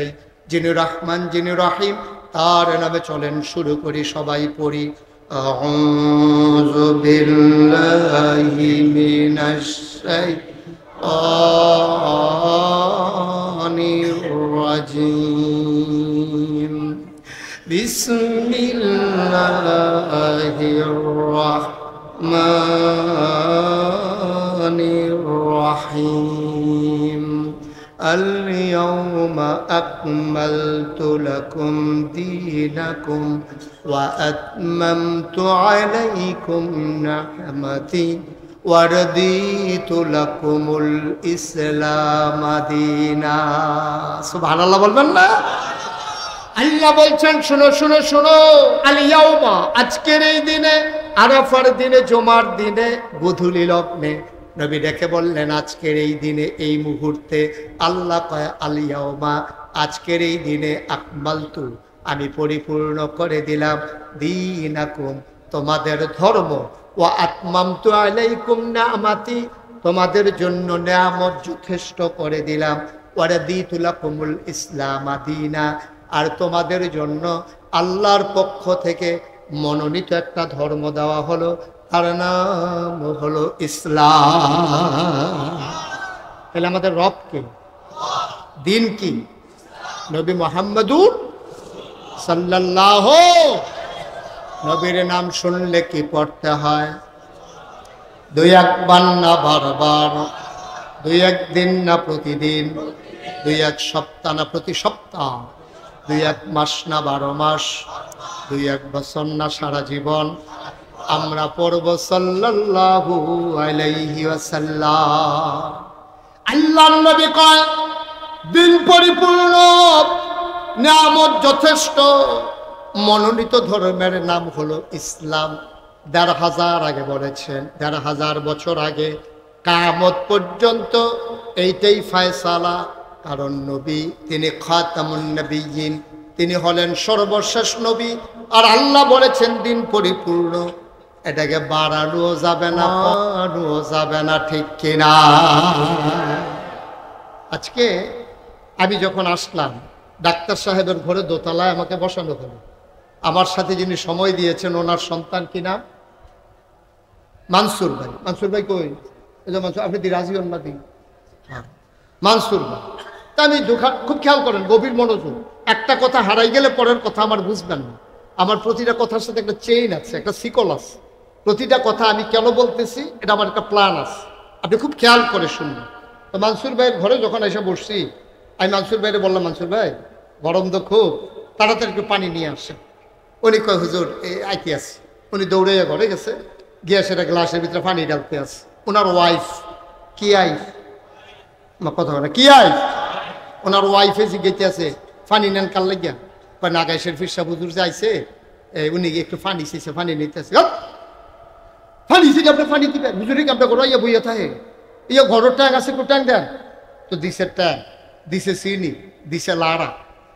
যিনি রহমান যিনি রহিম, তার নামে চলেন শুরু করি, সবাই পড়ি। আউযু বিল্লাহি মিনাশ শাইতানির রাজিম। বিসমিল্লাহির রাহমানির রাহিম। اليوم أكملت لكم دينكم وأتممت عليكم نعمتي ورضيت لكم الإسلام دينا। سبحان الله বলবেন না? আল্লাহ বলছেন, শোনো শোনো শোনো, আল ইয়াউমা, আজকের এই দিনে, আরাফার দিনে, জুমার দিনে, গোধূলি লগ্নে নবী ডেকে বললেন, আজকের এই দিনে, এই মুহূর্তে, আল্লাহ কয় আল ইয়াউমা, আজকের এই দিনে, আকমালতু, আমি পরিপূর্ণ করে দিলাম, দীনাকুম, তোমাদের ধর্ম, ওয়া আতমামতু আলাইকুম নিআমাতি, তোমাদের জন্য নিয়ামত যথেষ্ট করে দিলাম, ওয়া রাদিতু লাকুমুল ইসলাম দীনা, আর তোমাদের জন্য আল্লাহর পক্ষ থেকে মনোনীত একটা ধর্ম দেওয়া হলো, তার নাম হলো ইসলাম। তাহলে আমাদের রব কি? দিন কি? নবী মুহাম্মদুর সাল্লাল্লাহু। নবীর নাম শুনলে কি পড়তে হয়? 2-1 না বারবার, 2-1 দিন না প্রতিদিন, 2-1 সপ্তাহ না প্রতি সপ্তাহ, 2-1 মাস না 12 মাস, 2-1 বছর না সারা জীবন। আমরা পড়ব সাল্লাল্লাহু আলাইহি ওয়াসাল্লাম। আল্লাহর নবী কয় দিন পরিপূর্ণ, নিয়ামত যথেষ্ট, মনোনীত ধর্মের নাম হলো ইসলাম। ১,৫০০ আগে বলেছেন, ১,৫০০ বছর আগে কিয়ামত পর্যন্ত এইটাই ফয়সালা। কারণ নবী তিনি খাতামুন নবিয়্যিন, তিনি হলেন সর্বশেষ নবী। আর আল্লাহ বলেছেন দিন পরিপূর্ণ, এটাকে বাড়ানো যাবে না, বাড়ানো যাবে না, ঠিক কিনা? আজকে আমি যখন আসলাম, ডাক্তার সাহেবের ঘরে দোতলায় আমাকে বসানো হলো। আমার সাথে যিনি সময় দিয়েছেন ওনার সন্তান কি নাম? মানসুর ভাই। মানসুর ভাই কই? মানসুর, আপনি দি রাজি হন না? দিন। হ্যাঁ, মানসুর ভাই। তা আমি খুব খেয়াল করেন, গভীর মনোযোগ। একটা কথা হারাই গেলে পরের কথা আমার বুঝবেন না। আমার প্রতিটা কথার সাথে একটা চেইন আছে, একটা শিকল আছে। প্রতিটা কথা আমি কেন বলতেছি, এটা আমার একটা প্ল্যান আছে। আপনি খুব খেয়াল করে শুনবেন। তো মানসুর ভাইয়ের ঘরে যখন এসে বসছি, আমি মানসুর ভাইরে বললাম, মানসুর ভাই গরম তো খুব, তাড়াতাড়ি একটু পানি নিয়ে আসেন। উনি কয় হুজুর আইতে আছে। উনি দৌড়াইয়া ঘরে গেছে, গিয়ে সেটা গ্লাসের ভিতরে পানি ডালতে আছে। ওনার ওয়াইফ, কি আইফ, আমার কথা বলে কি আইফ, ওনার ওয়াইফে জিজ্ঞেতে আছে পানি নেন কাল লাগিয়া। নাগাই শরীফ সাহেব হুজুর যাইছে, উনি একটু পানি চেয়েছে, পানি নিতে আছে। পানি চেয়ে আপনি পানি দিবেন, হুজুরি আপনি ঘর ইয়ে বইয়া থাকে, ইয়ে ঘরের ট্যাঙ্ক আছে, একটু ট্যাঙ্ক দেন। তো দিছে ট্যাঙ্ক, দিছে চিনি, দিছে লাড়া।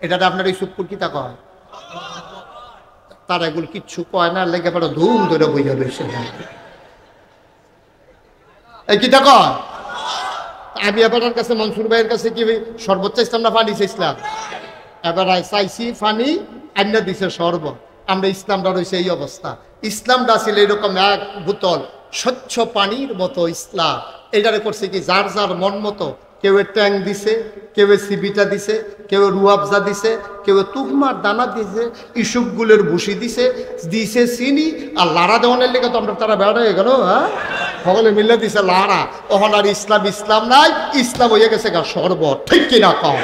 এটা আপনার এই সুপুর কিতা কয়? তারা এগুলো কিচ্ছু কয় না, লেগে পড়ে ধুম ধরে বইয়া রয়েছে। এই কিতা কয়? আমি এবার কাছে মনসুর ভাইয়ের কাছে কি শরবত চাইছিলাম না পানি চাইছিলাম? এবার চাইছি পানি, আইনা দিছে শরবত। আমরা ইসলামটা রয়েছে এই অবস্থা। ইসলামটা ছিল এরকম এক বোতল স্বচ্ছ পানির মতো ইসলাম। এটারে করছে কি যার যার মন মতো। কেউ ট্যাং দিছে, কেউ সিবিটা দিছে, কেউ রুয়াবজা দিছে, কেউ তুকমার দানা দিছে, ইসুকগুলের ভুসি দিছে, দিছে চিনি। আর লাড়া দেওয়ানের লেগে তো আমরা তারা বেড়া হয়ে গেল। হ্যাঁ, সকলে মিলে দিছে লাড়া। তখন আর ইসলাম ইসলাম নাই, ইসলাম হয়ে গেছে গা শরবত। ঠিক কিনা কম?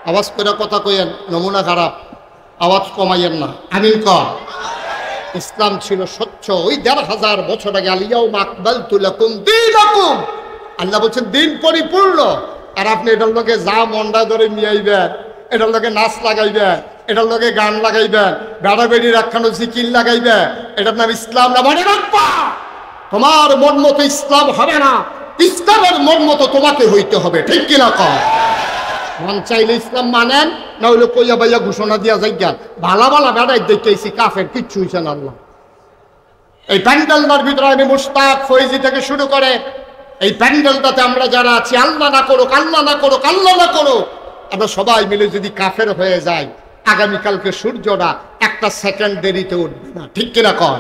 আওয়াজ করে কথা কইয়েন, নমুনা খারাপ, আওয়াজ কমাইয়েন না। আমিন কম। ইসলাম ছিল স্বচ্ছ। ওই ১,৫০০ বছর আগে আলিয়াও আকমালতু লাকুম দীনাকুম, আল্লাহ বলছেন দিন পরিপূর্ণ। আর আপনি এটার লোকে যা মন্ডা ধরে মিয়াইবেন, এটার লোকে নাচ লাগাইবেন, এটার লোকে গান লাগাইবেন, বেড়া বেড়ি রাখানো জিকির লাগাইবেন, এটার নাম ইসলাম না। মনে রাখবা, তোমার মন মতো ইসলাম হবে না, ইসলামের মন মতো তোমাকে হইতে হবে। ঠিক কিনা কম? মন চাইলে ইসলাম মানেন, না হইলে কইয়া বাইয়া ঘোষণা দিয়া যাইগান ভালা ভালা বেড়াই দেখেছি কাফের কিচ্ছু হইছে না। আল্লাহ এই প্যান্ডেলটার ভিতরে আমি মুশতাক ফৈজি থেকে শুরু করে এই প্যান্ডেলটাতে আমরা যারা আছি, আল্লাহ না করুক, আল্লাহ না করুক, আল্লাহ না করুক, আমরা সবাই মিলে যদি কাফের হয়ে যাই, আগামীকালকে সূর্যটা একটা সেকেন্ড দেরিতে উঠবে না। ঠিক কিনা কর?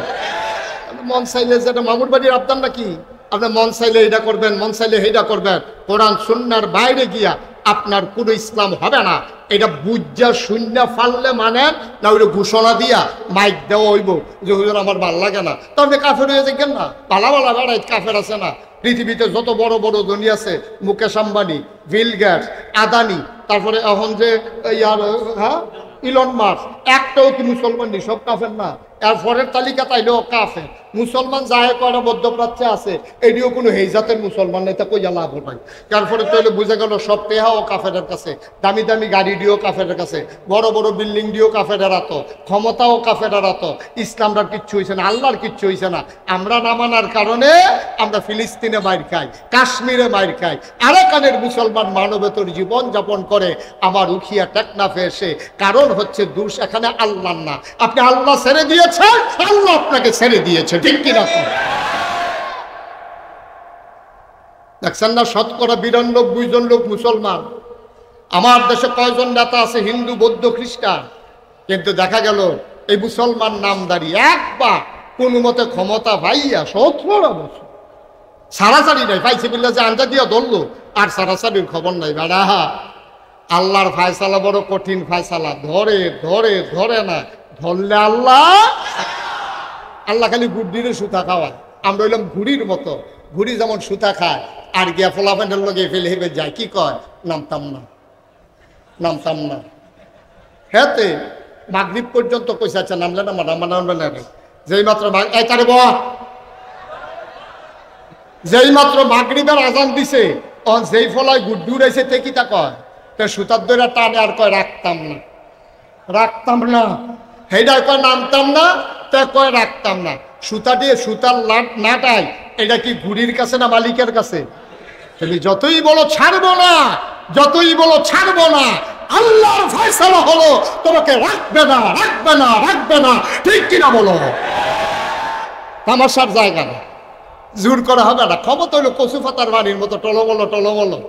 মন চাইলে যেটা মামুর বাড়ির আবদার নাকি, আপনার মন চাইলে এটা করবেন, মন চাইলে এইটা করবেন। কোরআন সুন্নাহর বাইরে গিয়া আপনার কোনো ইসলাম হবে না। এটা বুঝা শূন্য ফাললে মানে না, ওই ঘোষণা দিয়া মাইক দেওয়া হইব যে হুজুর আমার ভাল লাগে না, তাহলে কাফের হয়ে যাবেন না। পালা পালা বেড়াই কাফের আছে না। পৃথিবীতে যত বড় বড় ধনী আছে, মুকেশ আম্বানি, বিল গেটস, আদানি, তারপরে এখন যে ইয়ার ইলন মাস্ক, একটাও কি মুসলমান নেই? সব কাফের না? এর পরের তালিকা তাইলেও কাফের। মুসলমান যাহে কয়টা মধ্যপ্রাচ্যে আছে, এটিও কোনো হেজাতের মুসলমান নেই, তা কইয়া লাভ নাই। তারপরে তাহলে বুঝা গেল সব টেহাও কাফেরের কাছে, দামি দামি গাড়ি দিয়েও কাফেরের কাছে, বড় বড় বিল্ডিং দিয়েও কাফেরের আত, ক্ষমতাও কাফেরের আত। ইসলামটার কিচ্ছু হয়েছে না, আল্লাহর কিচ্ছু হয়েছে না। আমরা না মানার কারণে আমরা ফিলিস্তিনে মাইর খাই, কাশ্মীরে মাইর খাই, আরাকানের মুসলমান মানবেতর জীবন যাপন করে আমার উখিয়া টেকনাফে এসে। কারণ হচ্ছে দোষ এখানে আল্লাহ না। আপনি আল্লাহ ছেড়ে দিয়েছেন, আল্লাহ আপনাকে ছেড়ে দিয়েছে। ঠিক কিনা? দেখছেন না, ৯২ জন লোক মুসলমান। আমার দেশে কয়জন নেতা আছে হিন্দু, বৌদ্ধ, খ্রিস্টান, কিন্তু দেখা গেল এই মুসলমান নামদারি একবার কোন মতে ক্ষমতা ভাইয়া ১৭ বছর সারাসারি নাই, পাইছে বিল্লা যে আঞ্জা দিয়া ধরলো, আর সারাসারির খবর নাই। বেড়া আল্লাহর ফায়সালা বড় কঠিন ফায়সালা, ধরে ধরে ধরে না, ধরলে আল্লাহ আল্লাহ খালি গুড্ডিরে সুতা খাওয়ায়। আমরা হইলাম ঘুড়ির মতো, ঘুড়ি যেমন সুতা খায় আর গিয়া ফোলাফেন্ডের লগে ফেলে হেবে যায়, কি কয়? নামতাম না, নামতাম না। হেতে মাগরিব পর্যন্ত কইসা আছে নামলে না, নামবে না। যেই মাত্র তারে যেই মাত্র মাগরিবের আজান দিছে, যেই ফলায় গুড্ডু উড়াইছে তে কি তা কয় তে সুতার দইরা টানে আর কয় রাখতাম না রাখতাম না, হেডায় কয় নামতাম না, তে কয় রাখতাম না। সুতা দিয়ে সুতার নাটাই এটা কি ঘুড়ির কাছে না মালিকের কাছে? তুমি যতই বলো ছাড়বো না, যতই বলো ছাড়বো না, আল্লাহর ফয়সালা হলো তোমাকে রাখবে না, রাখবে না, রাখবে না। ঠিক কিনা বলো? তামাশার জায়গা না, জোর করা হবে না। ক্ষমতা হইলো কচু পাতার বাড়ির মতো টলমলো টলমলো।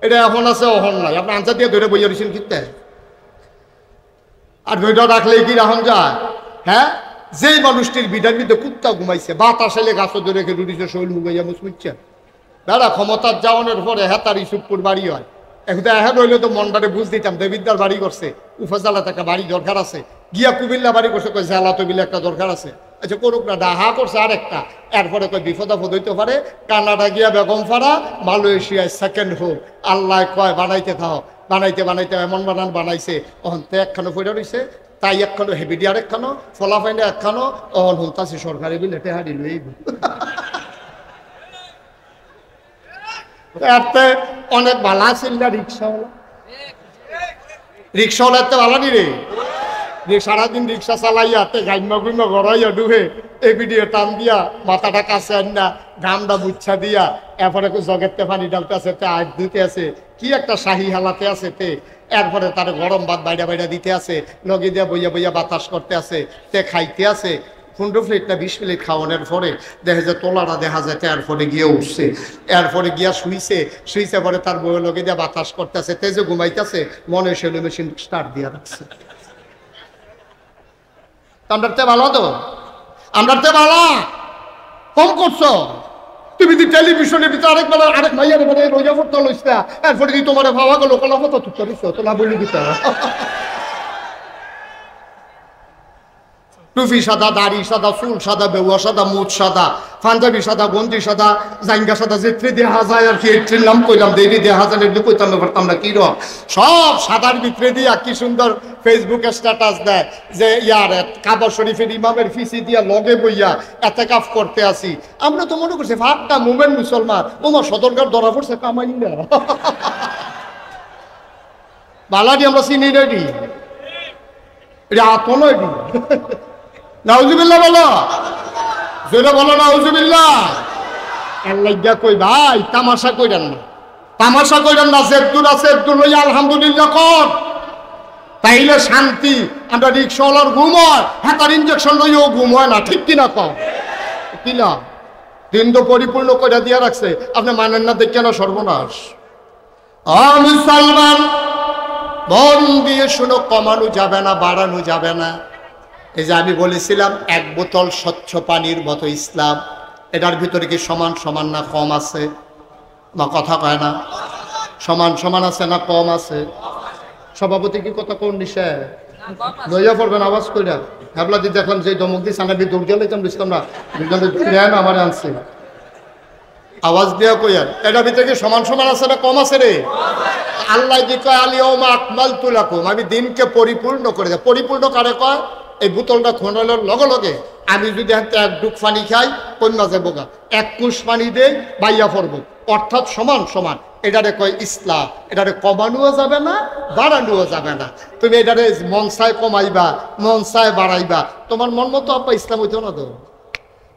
এটা এখন আছে অহন নাই। আপনি আনসার দিয়ে ধরে বইয়া দিয়েছেন কিনতে, আর ধৈর্য রাখলেই কি রাহন যায়? হ্যাঁ, যেই মানুষটির বিধান মধ্যে কুত্তা ঘুমাইছে, বাতাস এলে গাছ ধরে রেখে দুটিতে শৈল হুগাইয়া মুসমিচ্ছে দাদা ক্ষমতার যাওয়ানোর পরে হেতার ইসুপুর বাড়ি হয়। এখন এখন হইলে তো মনটারে বুঝ দিতাম দেবিদ্দার বাড়ি করছে, উফাজালাতে একটা বাড়ি দরকার আছে, গিয়া কুমিল্লা বাড়ি করছে, কই জালা তবিলে একটা দরকার আছে। আচ্ছা করুক না, ডাহা করছে আর একটা, এরপরে কয় বিপদ আপদ হইতে পারে, কানাডা গিয়া বেগম ফাড়া, মালয়েশিয়ায় সেকেন্ড হোক, আল্লাহ কয় বানাইতে থাও, বানাইতে বানাইতে এমন বানাইছে, অহন তে একখানো ফইরা রইছে, তাই একখানো হেভিডিয়ার একখানো, ফলাফাইনে একখানো, অহন হুনতাছে সরকারি বিল হেঁটে হারিল এই অনেক ভালো আছিল না রিক্সাওয়ালা। রিক্সাওয়ালা এত ভালো নি রে, সারাদিন রিক্সা চালাইয়া গাইমা গুইমা গড়াইয়া ডুবে এই ভিডিও টান দিয়া মাথাটা কাছে আন না, ঘামটা বুচ্ছা দিয়া এরপরে জগেতে পানি ডালতে আছে, তে আট দিতে আছে, কি একটা শাহী হালাতে আছে তে, এরপরে তার গরম ভাত বাইরা বাইরা দিতে আছে, লগে দিয়া বইয়া বইয়া বাতাস করতে আছে, তে খাইতে আছে। 15 প্লেট না 20 প্লেট খাওয়ানোর পরে দেখা যায় তোলাটা দেখা যায়, এরপরে গিয়ে উঠছে, এরপরে গিয়া শুইছে, শুইছে পরে তার বইয়ের লগে দিয়া বাতাস করতেছে, তেজে ঘুমাইতেছে, মনে সেলে মেশিন স্টার্ট দিয়া রাখছে। আমরা ভালো তো, আমরা ভালো কম করছো তুমি। টেলিভিশনের ভিতরে আরেকবার আরেক মাইয়ার রোজা পড়তে লইছা, এরপরে কি তোমার ভাবা গেলো কলাপত তোলা বলি দিতে টুপি সাদা, দাড়ি সাদা, চুল সাদা, বেউয়া সাদা, মুখ সাদা, পাঞ্জাবি সাদা, গঞ্জি সাদা, জাইঙ্গা সাদা, যেত্রে দেখা যায় আর কি এর নাম কইলাম, দেরি দেখা যায় এমনি কইতাম না পারতাম না, কি রকম সব সাদার ভিতরে দিয়া কি সুন্দর ফেসবুকে স্ট্যাটাস দেয় যে ইয়ার কাবা শরীফের ইমামের ফিসি দিয়া লগে বইয়া এতেকাফ করতে আসি। আমরা তো মনে করছি ফাঁকটা মুভমেন্ট মুসলমান, ওমার সদরকার ধরা পড়ছে কামাই না বালাডি আমরা চিনি রেডি রাত নয়ডি। নাউজুবিল্লাহ বলো, জোরে বলো নাউজুবিল্লাহ। আল্লাহ কই ভাই তামাশা কইরান না, তামাশা কইরান না, জেদ্দুর আছে জেদ্দুর লইয়া আলহামদুলিল্লাহ কর, তাইলে শান্তি। আমরা রিক্সাওয়ালার ঘুম হয়, হাতার ইঞ্জেকশন লইও ঘুম হয় না, ঠিক কিনা কম কিনা? দিন তো পরিপূর্ণ করে দিয়া রাখছে, আপনি মানেন না দেখে না সর্বনাশ। মুসলমান মন দিয়ে শুনো, কমানো যাবে না, বাড়ানো যাবে না। এই যে আমি বলেছিলাম 1 বোতল স্বচ্ছ পানির মতো ইসলাম, এটার ভিতরে কি সমান সমান না কম আছে? না কথা কয় না, সমান সমান আছে না কম আছে? সভাপতি কি কথা কোন নিশে লইয়া পড়বেন আওয়াজ কইরা? হ্যাবলা দিয়ে দেখলাম যে দমক দিয়ে সানাবি দৌড় গেলাম, বুঝতাম না আমার আনছে আওয়াজ দিয়া কইয়ার, এটার ভিতরে কি সমান সমান আছে না কম আছে রে? আল্লাহ কি কয় আলিয়াউমা আকমালতু লাকুম, আমি দিনকে পরিপূর্ণ করে দেয়। পরিপূর্ণ কারে কয়? এই বোতলটা খোনানোর লগে লগে আমি যদি একটা 1 ডুব পানি খাই কন্যা যাবো গা, 1 কুশ পানি দেই বাইয়া পড়বো, অর্থাৎ সমান সমান। এটারে কয় ইসলাম। এটারে কমানোও যাবে না, বাড়ানোও যাবে না। তুমি এটারে মন চায় কমাইবা, মন চায় বাড়াইবা, তোমার মন মতো আপা ইসলাম হইতো না তো,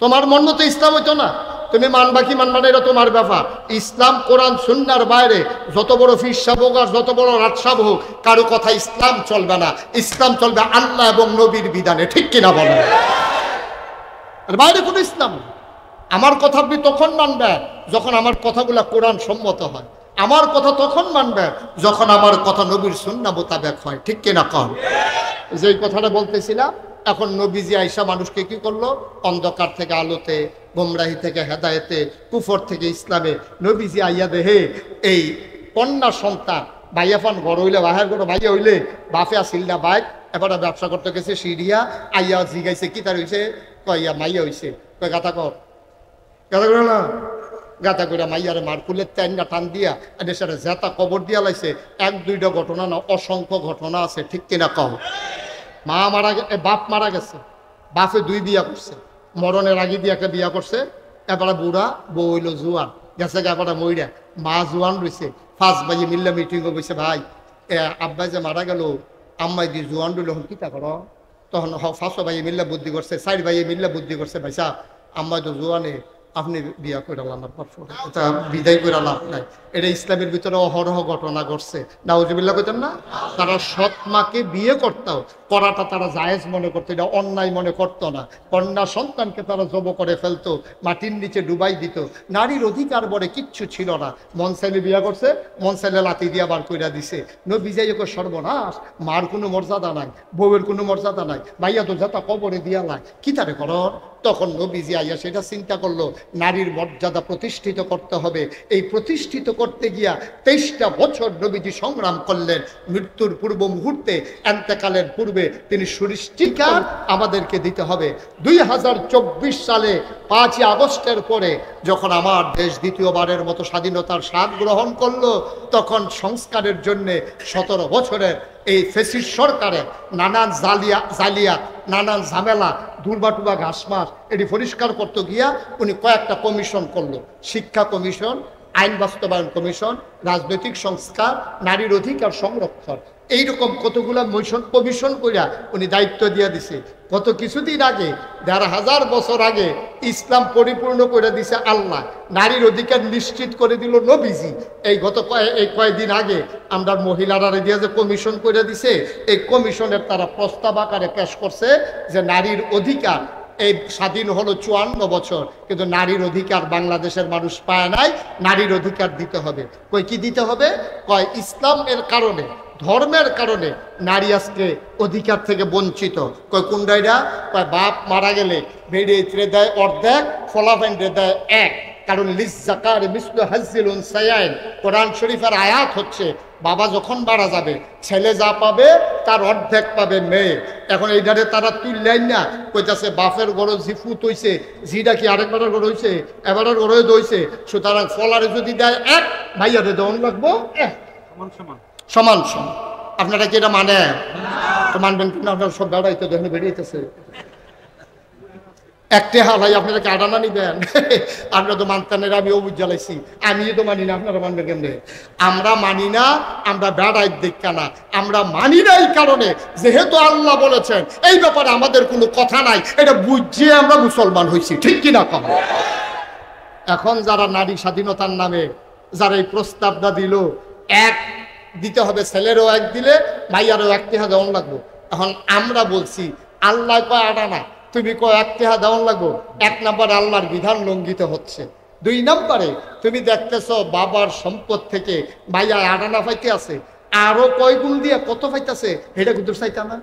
তোমার মন মতো ইসলাম হইতো না। তুমি মানবা কি মানবা না এটা তোমার ব্যাপার। ইসলাম কোরআন সুন্নাহর বাইরে যত বড় ফির সাহেব হোক আর যত বড় রাত সাহেব হোক, কারো কথা ইসলাম চলবে না। ইসলাম চলবে আল্লাহ এবং নবীর বিধানে, ঠিক কিনা বলেন? আর বাইরে কোনো ইসলাম না। আমার কথা আপনি তখন মানবেন যখন আমার কথাগুলা কোরআন সম্মত হয়। আমার কথা তখন মানবেন যখন আমার কথা নবীর সুন্নাহ মোতাবেক হয়, ঠিক কিনা কন? যে কথাটা বলতেছিলাম, এখন নবীজি আয়েশা মানুষকে কি করলো? অন্ধকার থেকে আলোতে, গোমরাহি থেকে হেদায়েতে, কুফর থেকে ইসলামে। নবীজি আইয়া দেহে এই কন্যা সন্তান ভাইয়াফান ঘর হইলে, বাহের ঘর ভাইয়া হইলে বাফে আসিল না বাইক, এবার ব্যবসা করতে গেছে সিরিয়া, আইয়া জিগাইছে কি তার হইছে? কইয়া মাইয়া হইছে, কয় গাথা কর, গাথা করে না, গাথা করে মাইয়ারে মার কুলের টাইনা টান দিয়া দেশের জেতা কবর দিয়া লাইছে। 1-2টা ঘটনা না, অসংখ্য ঘটনা আছে, ঠিক কিনা কম? মা মারা গেছে, বাপ মারা গেছে, বাপে 2 বিয়া করছে, মরণের আগে দিয়ে একটা বিয়া করছে, এবারে বুড়া, বউ হইল জুয়ান, গেছে গাপাটা মইরা মা জোয়ান রয়েছে 5 বাজে মিল্লা মিটিংও বসে ভাই আব্বাই যে মারা গেল আম্মাই দিয়ে জোয়ান রইল হন কিতা করো তখন 5 ভাইয়ে মিল্লা বুদ্ধি করছে 4 ভাইয়ে মিল্লা বুদ্ধি করছে ভাই সাহ আম্মাই তো জোয়ানে আপনি বিয়া করে আমার এটা বিদায় করে লাভ নাই। এটা ইসলামের ভিতরে অহরহ ঘটনা ঘটছে নাউজুবিল্লাহ কইতেন না। তারা সৎ মাকে বিয়ে করতো, করাটা তারা জায়েজ মনে করতো, এটা অন্যায় মনে করতো না। কন্যা সন্তানকে তারা জব করে ফেলতো, মাটির নিচে ডুবাই দিত। নারীর অধিকার বলে কিচ্ছু ছিল না। মন চাইলে বিয়া করছে, মন চাইলে লাতি দিয়া বার কইরা দিছে। নবী যাই সর্বনাশ, মার কোনো মর্যাদা নাই, বউয়ের কোনো মর্যাদা নাই, ভাইয়া তো যাতা কবরে দিয়া লাই কি তারে কর। তখন নবীজি আইয়া সেটা চিন্তা করলো নারীর মর্যাদা প্রতিষ্ঠিত করতে হবে। এই প্রতিষ্ঠিত করতে গিয়া 23টা বছর নবীজি সংগ্রাম করলেন। মৃত্যুর পূর্ব মুহূর্তে এন্তেকালের পূর্বে তিনি সুনিশ্চিকার আমাদেরকে দিতে হবে। 2024 সালে 5ই আগস্টের পরে যখন আমার দেশ দ্বিতীয়বারের মতো স্বাধীনতার স্বাদ গ্রহণ করলো, তখন সংস্কারের জন্যে 17 বছরের এই ফেসিস্ট সরকারে নানান জালিয়াত নানান ঝামেলা দুর্বাটুবা ঘাসমাস এটি পরিষ্কার করতে গিয়া উনি কয়েকটা কমিশন করলো। শিক্ষা কমিশন, আইন বাস্তবায়ন কমিশন, রাজনৈতিক সংস্কার, নারীর অধিকার সংরক্ষণ, এইরকম কতগুলা কমিশন করিয়া উনি দায়িত্ব দিয়ে দিছে। গত কিছুদিন আগে 1500 বছর আগে ইসলাম পরিপূর্ণ করে দিছে আল্লাহ, নারীর অধিকার নিশ্চিত করে দিল নবীজি। এই কয়েকদিন আগে আমরা মহিলারা দিয়ে যে কমিশন করে দিছে, এই কমিশনের তারা প্রস্তাব আকারে পেশ করছে যে নারীর অধিকার এই স্বাধীন হলো 54 বছর, কিন্তু নারীর অধিকার বাংলাদেশের মানুষ পায় নাই, নারীর অধিকার দিতে হবে। কই কি দিতে হবে? কয় ইসলামের কারণে, ধর্মের কারণে নারী আজকে অধিকার থেকে বঞ্চিত। কয় কোনডাইরা? কয় বাপ মারা গেলে বেড়ে দেয় অর্ধেক, ফলাফাইন্ডে দেয় 1। কারণ লিজ্জাকার মিসলু হাজ্জিল উনসায়াইন, কোরআন শরীফের আয়াত হচ্ছে বাবা যখন মারা যাবে ছেলে যা পাবে তার অর্ধেক পাবে মেয়ে। এখন এইটারে তারা তুললেন না, কইতাছে বাপের গড় জিফুত হইছে, জিটা কি আরেকবারের গড় হইছে, এবারের গড়ে দইছে, সুতরাং ফলারে যদি দেয় 1, ভাইয়ারে দেওয়ান লাগবো 1, সমান সমান। আপনারা কি এটা মানে? তো মানবেন কিনা? আপনারা সব বেড়াইতে দেখেন বেরিয়েছে একটা হালাই, আপনারা কি আডানা নিবেন? আপনারা তো মানতেন, আমি অবুজ জ্বালাইছি, আমি তো মানি না, আপনারা মানবেন কেমনে? আমরা মানি না, আমরা বেড়াই দেখা না, আমরা মানি না এই কারণে যেহেতু আল্লাহ বলেছেন এই ব্যাপারে আমাদের কোনো কথা নাই, এটা বুঝিয়ে আমরা মুসলমান হয়েছি, ঠিক কিনা কম। এখন যারা নারী স্বাধীনতার নামে যারা এই প্রস্তাবটা দিল, 1 দিতে হবে, ছেলেরও 1 দিলে মাইয়ারও 1 টাকা দেওয়ান লাগবো। এখন আমরা বলছি আল্লাহ কয় আডানা, তুমি কয় 1 টাকা দেওয়ান লাগবো। 1 নম্বরে আল্লাহর বিধান লঙ্ঘিত হচ্ছে। 2 নম্বরে তুমি দেখতেছ বাবার সম্পদ থেকে মাইয়া আডানা পাইতে আছে, আরো কয় গুণ দিয়ে কত পাইতেছে, এটা কিন্তু চাইতা না,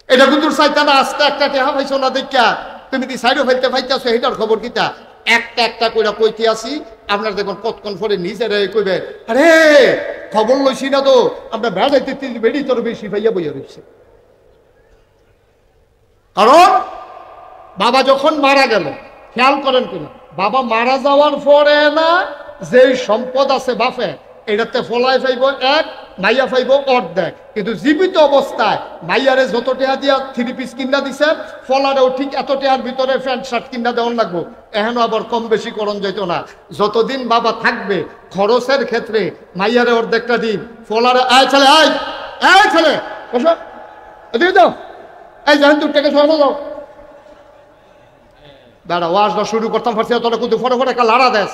এটা কিন্তু চাইতা না। আজকে একটা টেহা পাইছো না দেখা তুমি কি সাইডও ফেলতে পাইতেছো, এটার খবর কিতা? একটা করে কইতে আসি, আপনার দেখুন কতক্ষণ পরে নিজেরাই কইবে আরে খবর লইছি না তো, আমরা বেড়াইতে বেড়ি তোর বেশি ভাইয়া বইয়া রয়েছে। কারণ বাবা যখন মারা গেল, খেয়াল করেন কিনা, বাবা মারা যাওয়ার পরে না যেই সম্পদ আছে বাপে, এটাতে ফলাই পাইব 1, মাইয়া পাইব অর্ধেক। কিন্তু জীবিত অবস্থায় মাইয়ারে যত টাকা দিয়া 3 পিস কিনা দিছেন, ফলারেও ঠিক এত টাকার ভিতরে প্যান্ট শার্ট কিনা দেওয়ান লাগবো। এখন আবার কম বেশি করণ যেত না। যতদিন বাবা থাকবে খরচের ক্ষেত্রে মাইয়ারে অর্ধেকটা দিন, ফলারে আয় ছেলে, আয় ছেলে বসো, এদিকে যাও, এই জানেন 2 টাকা সরানো যাও। দাঁড়া, ওয়াজটা শুরু করতাম পারছি, তোরা কিন্তু ফটো একটা লাড়া দেশ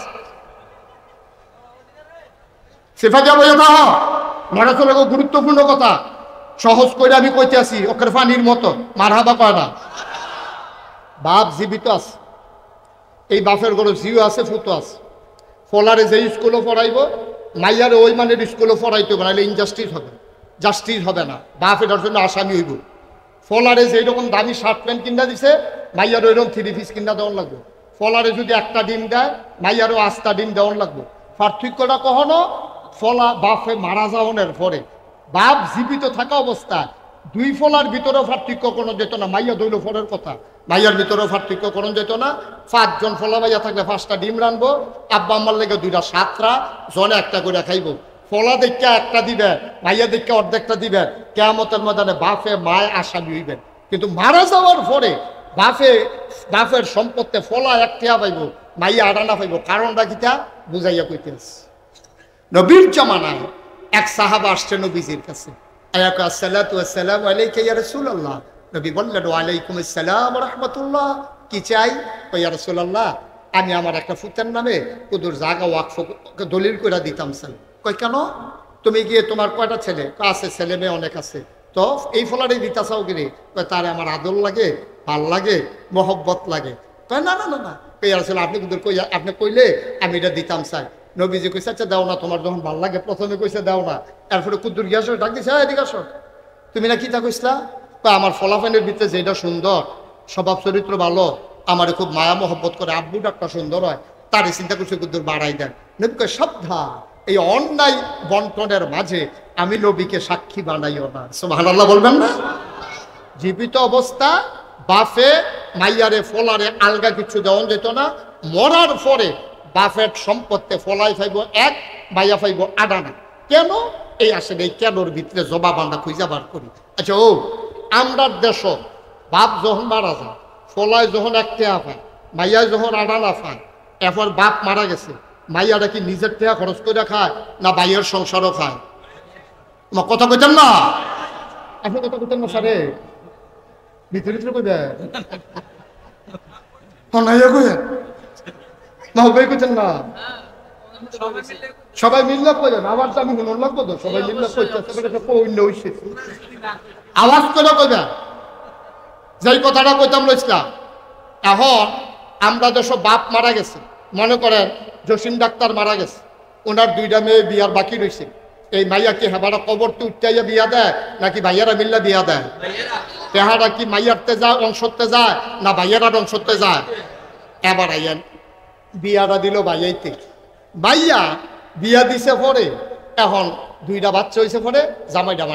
সেফা যাবো। মারা চলে গুরুত্বপূর্ণ কথা সহজ করে আমি কইতে আসি, ওখানে পানির মতো মারহাবা কয় না। বাপ জীবিত আছে, এই বাপের ঘরে জিও আছে, ফুটো আছে। ফলারে যে স্কুলে পড়াইব, মাইয়ারে ওই মানের স্কুলে পড়াইতে হবে, নাহলে ইনজাস্টিস হবে, জাস্টিস হবে না, বাপ এটার জন্য আসামি হইব। ফলারে যেই রকম দামি শার্ট প্যান্ট কিনা দিছে, মাইয়ার ওইরকম 3 পিস কিনা দেওয়ান লাগবে। ফলারে যদি 1টা ডিম দেয়, মাইয়ারও 8টা ডিম দেওয়ান লাগবে। পার্থক্যটা কখনো ফলা বাপে মারা যাওয়ার পরে, বাপ জীবিত থাকা অবস্থায় 2 ফলার ভিতরেও পার্থক্য কোনো যেত না। মাইয়া দইল ফলের কথা, মাইয়ার ভিতরেও পার্থক্য কোনো যেত না। 5 জন ফলা মাইয়া থাকলে 5টা ডিম রানবো, আব্বা আম্মার লেগে 2টা 7টা, জনে 1টা করে খাইব। ফলা দেখা 1টা দিবে, মাইয়া দেখা অর্ধেকটা দিবে। কিয়ামতের ময়দানে বাপে মায় আসামি হইবেন। কিন্তু মারা যাওয়ার পরে বাপের সম্পত্তি ফলা 1 টাকা পাইব, মাইয়া আড়ানা পাইব কারণটা কিতা বুঝাইয়া কইতেছে নবীর জমানায় এক সাহাবা আসছে নবীজির কাছে আসসালাতু ওয়াসসালামু আলাইকা ইয়া রাসূলুল্লাহ নবী বললেন ওয়া আলাইকুম আসসালাম ওয়া রাহমাতুল্লাহ কি চাই ইয়া রাসূলুল্লাহ আমি আমার একটা ফুতের নামে কুদুর জায়গা ওয়াকফ দলিল করে দিতাম স্যার কই কেন তুমি গিয়ে তোমার কয়টা ছেলে আছে ছেলে মেয়ে অনেক আছে তো এই ফলারে দিতা চাও গিরে তারে আমার আদর লাগে ভাল লাগে মহব্বত লাগে কয় না না না না ইয়া রাসূল আপনি কুদুর কই আপনি কইলে আমি এটা দিতাম চাই নবীজি কইছে আচ্ছা দাও না তোমার যখন ভাল লাগে প্রথমে কইছে দাও না এরপরে কুদ্দুর গিয়াস ডাক দিছে এদিকে আসো তুমি না কি তা কইসলা আমার ফলাফলের ভিতরে যেটা সুন্দর স্বভাব চরিত্র ভালো আমার খুব মায়া মহব্বত করে আব্বু ডাক্তার সুন্দর হয় তারই চিন্তা করছে কুদ্দুর বাড়াই দেন নবী কয় সাবধান এই অন্যায় বন্টনের মাঝে আমি নবীকে সাক্ষী বানাইও না সুবহানাল্লাহ বলবেন না জীবিত অবস্থা বাফে মাইয়ারে ফলারে আলগা কিছু দেওয়া যেত না মরার পরে বাফের সম্পত্তি ফলাই ফাইব এক মাইয়া ফাইব আডানা কেন এই আসলে এই কেনর ভিতরে জবাব আমরা খুঁজা বার করি আচ্ছা ও আমরা দেশ বাপ যখন মারা যায় ফলায় যখন এক টেহা পায় মাইয়ায় যখন আডানা পায় এরপর বাপ মারা গেছে মাইয়াটা কি নিজের টেহা খরচ করে খায় না বাইয়ের সংসারও খায় আমার কথা কইতেন না আপনি কথা কইতেন না সারে ভিতরে ভিতরে কইবে নাইয়া কইয়া ভাই কইতেন না সবাই মিললে কইলেন আবার তো আমি শুনুন লাগবো তো সবাই মিললে কইতেছে আওয়াজ করে কইবা যেই কথাটা কইতাম লইছিলাম এখন আমরা যেসব বাপ মারা গেছে মনে করেন জসিম ডাক্তার মারা গেছে ওনার দুইটা মেয়ে বিয়ার বাকি রয়েছে এই মাইয়া কি হেবারা কবরতে উঠাইয়া বিয়া দেয় নাকি ভাইয়ারা মিল্লা বিয়া দেয় তেহারা কি মাইয়ারতে যায় অংশতে যায় না ভাইয়ারার অংশতে যায় এবার আইয়েন বিয়াটা দিল ভাইয়াইতে ভাইয়া বিয়া দিছে পরে এখন দুইটা বাচ্চা হয়েছে পরে জামাইটা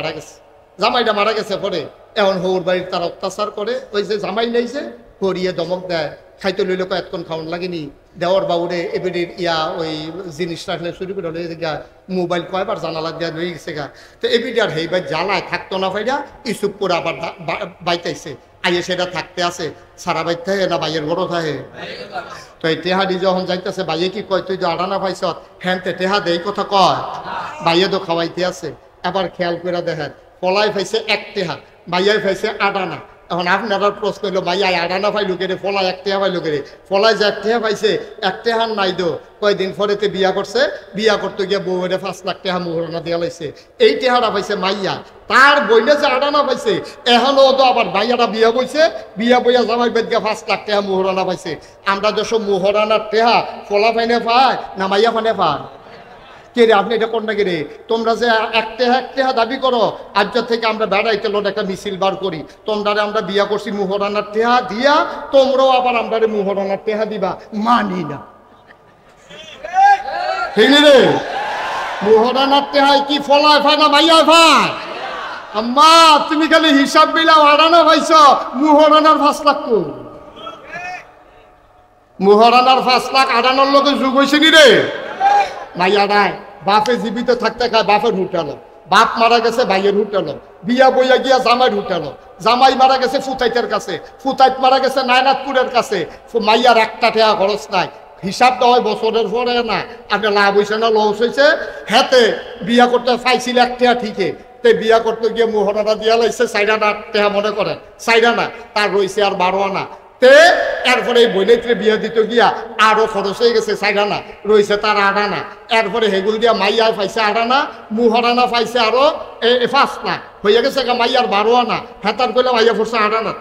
মারা গেছে পরে এখন হৌর বাড়ির তার অত্যাচার করে ওই যে জামাই নেইছে করিয়ে দমক দেয় খাইতে লইলে কয়েকক্ষণ খাওয়ান লাগেনি দেওয়ার বাবুরে এবারের ইয়া ওই জিনিস রাখলে চুরি করে লয়ে গা মোবাইল কয়বার জানালা দেওয়া হয়ে গেছে গা তো এবিডি আর হেইবার জ্বালায় থাকতো না ফাইডা ইসুপ করে আবার বাইতাইছে আইয়ে সেটা থাকতে আছে সারা বাইর থাকে না বাইয়ের বড় থাকে তো এই টেহাদি যখন যাইতেছে বাইয়ে কি কয় তুই তো আডানা পাইছ হ্যান্তে টেহা দেই কথা কয় বাইয়ে তো খাওয়াইতে আছে এবার খেয়াল করে দেখেন ফলাই পাইছে এক টেহা বাইয়াই পাইছে আডানা এখন আপনারা প্রশ্ন হইলো ভাইয়া আডানা পাইলো কেড়ে ফলা এক টেহা পাইলো কেড়ে ফলায় যে এক টেহা পাইছে এক টেহার নাই দো কয়েকদিন পরেতে বিয়া করছে বিয়া করতে গিয়ে বউরে 5 লাখ টাকা মোহরানা দেওয়া লাইছে এই টেহারা পাইছে মাইয়া তার বইলে যে আডানা পাইছে এখনো তো আবার ভাইয়ারা বিয়া বইছে বিয়া বইয়া জামাই বেদ গিয়া 5 লাখ টাকা মোহরানা পাইছে আমরা যেসব মোহরানার টেহা ফলা ফাইনে পায় না মাইয়া ফানে পায় কে রে আপনি এটা কোন না কে রে তোমরা যে এক টেহা দাবি করো আজকে থেকে আমরা বেড়াইতে লোট একটা মিছিল বার করি তোমরা আমরা বিয়া করছি মোহরানার টেহা দিয়া তোমরাও আবার আমরা মোহরানার টেহা দিবা মানি না ঠিক রে মোহরানার টেহায় কি ফলায় ফায় না মাইয়া ফায় আম্মা তুমি খালি হিসাব মিলাও আড়ানা পাইছ মোহরানার 5 লাখ কো মোহরানার 5 লাখ আড়ানোর লোকে যুগ হয়েছে নি রে মাইয়া নাই বাপে জীবিত থাকতে খায় বাপের হুটালো বাপ মারা গেছে ভাইয়ের হুটালো বিয়া বইয়া গিয়া জামাইয়ের হুটালো জামাই মারা গেছে ফুতাইতের কাছে ফুতাইত মারা গেছে নায়নাথপুরের কাছে মাইয়ার একটা টেহা খরচ নাই হিসাব দেওয়া হয় বছরের পরে না আপনার লাভ হয়েছে না লস হয়েছে হ্যাঁ বিয়া করতে পাইছিল 1 টেহা ঠিকই তে বিয়া করতে গিয়ে মোহরানা দিয়া লাইছে 4 আনা টেহা মনে করেন 4 আনা তার রয়েছে আর 12 আনা তে এরপরে এই বইলেত্রে বিয়া দিতে গিয়া আরো খরচ হয়ে গেছে 4 আনা রয়েছে তার 8 আনা এরপরে হেগুল দিয়া মাইয়া পাইছে 8 আনা মোহরানা পাইছে আরো 5 লাখ হয়ে গেছে মাইয়ার 12 আনা হেতার কইলে মাইয়া পড়ছে 8 আনা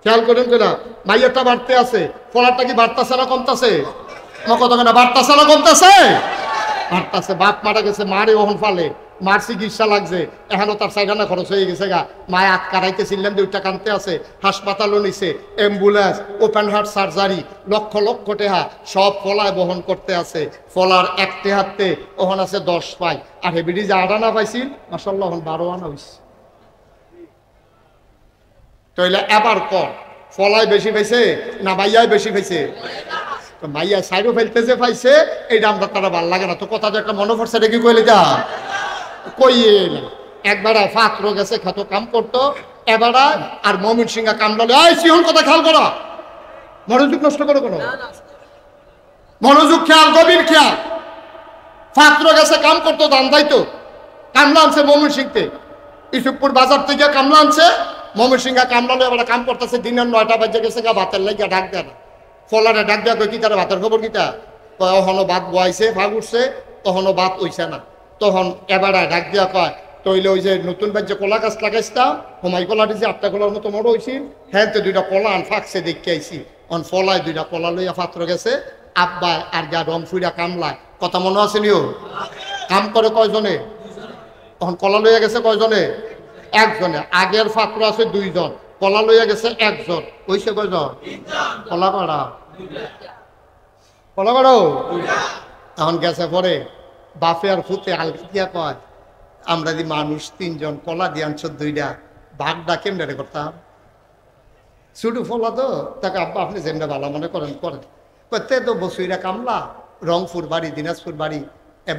খেয়াল করেন কিনা মাইয়ারটা বাড়তে আছে ফলারটা কি বাড়তাছে না কমতাছে আমার কথা কেনা বাড়তাছে না কমতাছে বাড়তাছে বাপ মারা গেছে মারে ওহন ফালে মার চিকিৎসা লাগছে এখনো তার 4 আনা খরচ হয়ে গেছে গা মায় হাত কাটাইতেছিলেন 2টা কানতে আছে হাসপাতালও নিছে ambulance open heart surgery lakh lakh টাকা সব ফলায় বহন করতে আছে ফলার 1 টেহাতে ওহন আছে 10 পাই আর হেবিডি যে 8 আনা পাইছিল মাশাআল্লাহ ওহন 12 আনা হইছে তাইলে এবার কর ফলায় বেশি পাইছে না মাইয়ায় বেশি পাইছে তো মাইয়া সাইডও ফেলতেছে পাইছে এইটা আমরা তারা ভাল লাগে না তো কথা যে একটা মনে পড়ছে রেখে কইলে যা কইয়ে না একবার ফাত্র গেছে খাতো কাম করতো এবার আর মমিন সিংহা কামলালে এই সিহন কথা খেয়াল করো মনোযোগ নষ্ট করো কোনো খেয়াল, গভীর খেয়াল। পাত্র গেছে কাম করতো, ধান দাইতো, কামলা আনছে ময়মনসিংহতে, ইসুফপুর বাজার থেকে কামলা আনছে, ময়মনসিংহ কামলা লয়ে এবার কাম করতেছে। দিনের 9টা বাজে গেছে গা, ভাতের লাগিয়া ডাক দেয় না, ফলারে ডাক দেয়া কই কি তারা ভাতের খবর কিতা, তখনও ভাত বয়াইছে, ভাগ উঠছে, তখনও ভাত হইছে না। তখন এবারে ডাক দিয়া কয় তইলে ওই যে নতুন বাদ যে কলা গাছ লাগাইছিলাম, হোমাই কলাটি যে 8টা কলার মতো বড় হয়েছিল, হ্যাঁ তো 2টা কলা আন ফাঁকছে দেখে আইছি। অন ফলায় 2টা কলা লইয়া পাত্র গেছে, আব্বা আর গা রং ফুইরা কামলায়। কথা মনে আছে নিও? কাম করে কয়জনে? তখন কলা লইয়া গেছে কয়জনে? একজনে। আগের পাত্র আছে 2 জন, কলা লইয়া গেছে 1 জন, হইছে কয়জন? কলা করা, কলা করো। তখন গেছে পরে বাপে আর ফুতে আলগা দিয়া কয় আমরা যদি মানুষ 3 জন কলা দিয়ে আনছো 2টা, ভাগটা কেমনে করতাম? ছোট ফলা তো, তাকে আব্বা আপনি যেমনি ভালো মনে করেন করেন। তে তো বসুইরা কামলা, রংপুর বাড়ি, দিনাজপুর বাড়ি,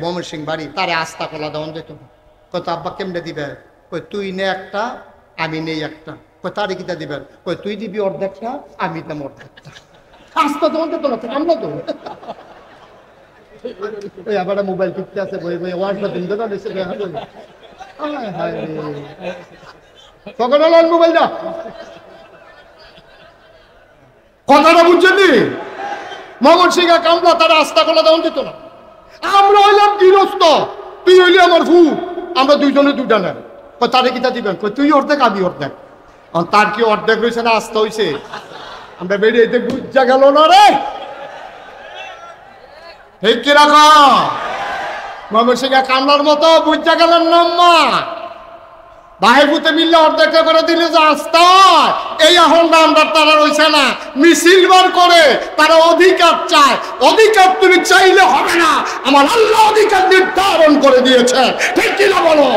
ময়মনসিংহ বাড়ি, তারে আস্তা কলা দেওয়া যেত না। কত আব্বা কেমনে দিবে? কই তুই নে একটা, আমি নেই একটা। কই তারে কিতা দিবেন? কই তুই দিবি অর্ধেকটা, আমি দাম অর্ধেকটা। আস্তা দেওয়া যেত না, কামলা তো। ওই আবার মোবাইল টিপতে আছে, বই বই ওয়ার্ডটা দিন দেওয়া দিচ্ছে। কখন হলেন মোবাইলটা? কথাটা বুঝছেন? ময়মনসিংহ কামলা তারা আস্তা কলা দেওয়া যেত না। আমরা হইলাম গৃহস্থ, তুই হইলি আমার ভূ, আমরা 2 জনে 2টা নেন। তারে কিতা দিবেন? তুই অর্ধেক, আমি অর্ধেক। তার কি অর্ধেক হয়েছে না আস্তা হয়েছে? আমরা বেরিয়ে বুঝা গেল না রে, ঠিক কিরকম? ময়মনসিংহ কামলার মতো বুঝা গেলেন না আম্মা? বাহিপুতে মিললে অর্ধেকটা করে দিলে যে আস্তা, এই আহ্বানটা আমরা তারা রয়েছে না, মিছিল বার করে তারা অধিকার চায়। অধিকার তুমি চাইলে হবে না, আমার আল্লাহ অধিকার নির্ধারণ করে দিয়েছে, ঠিক কিনা বলো?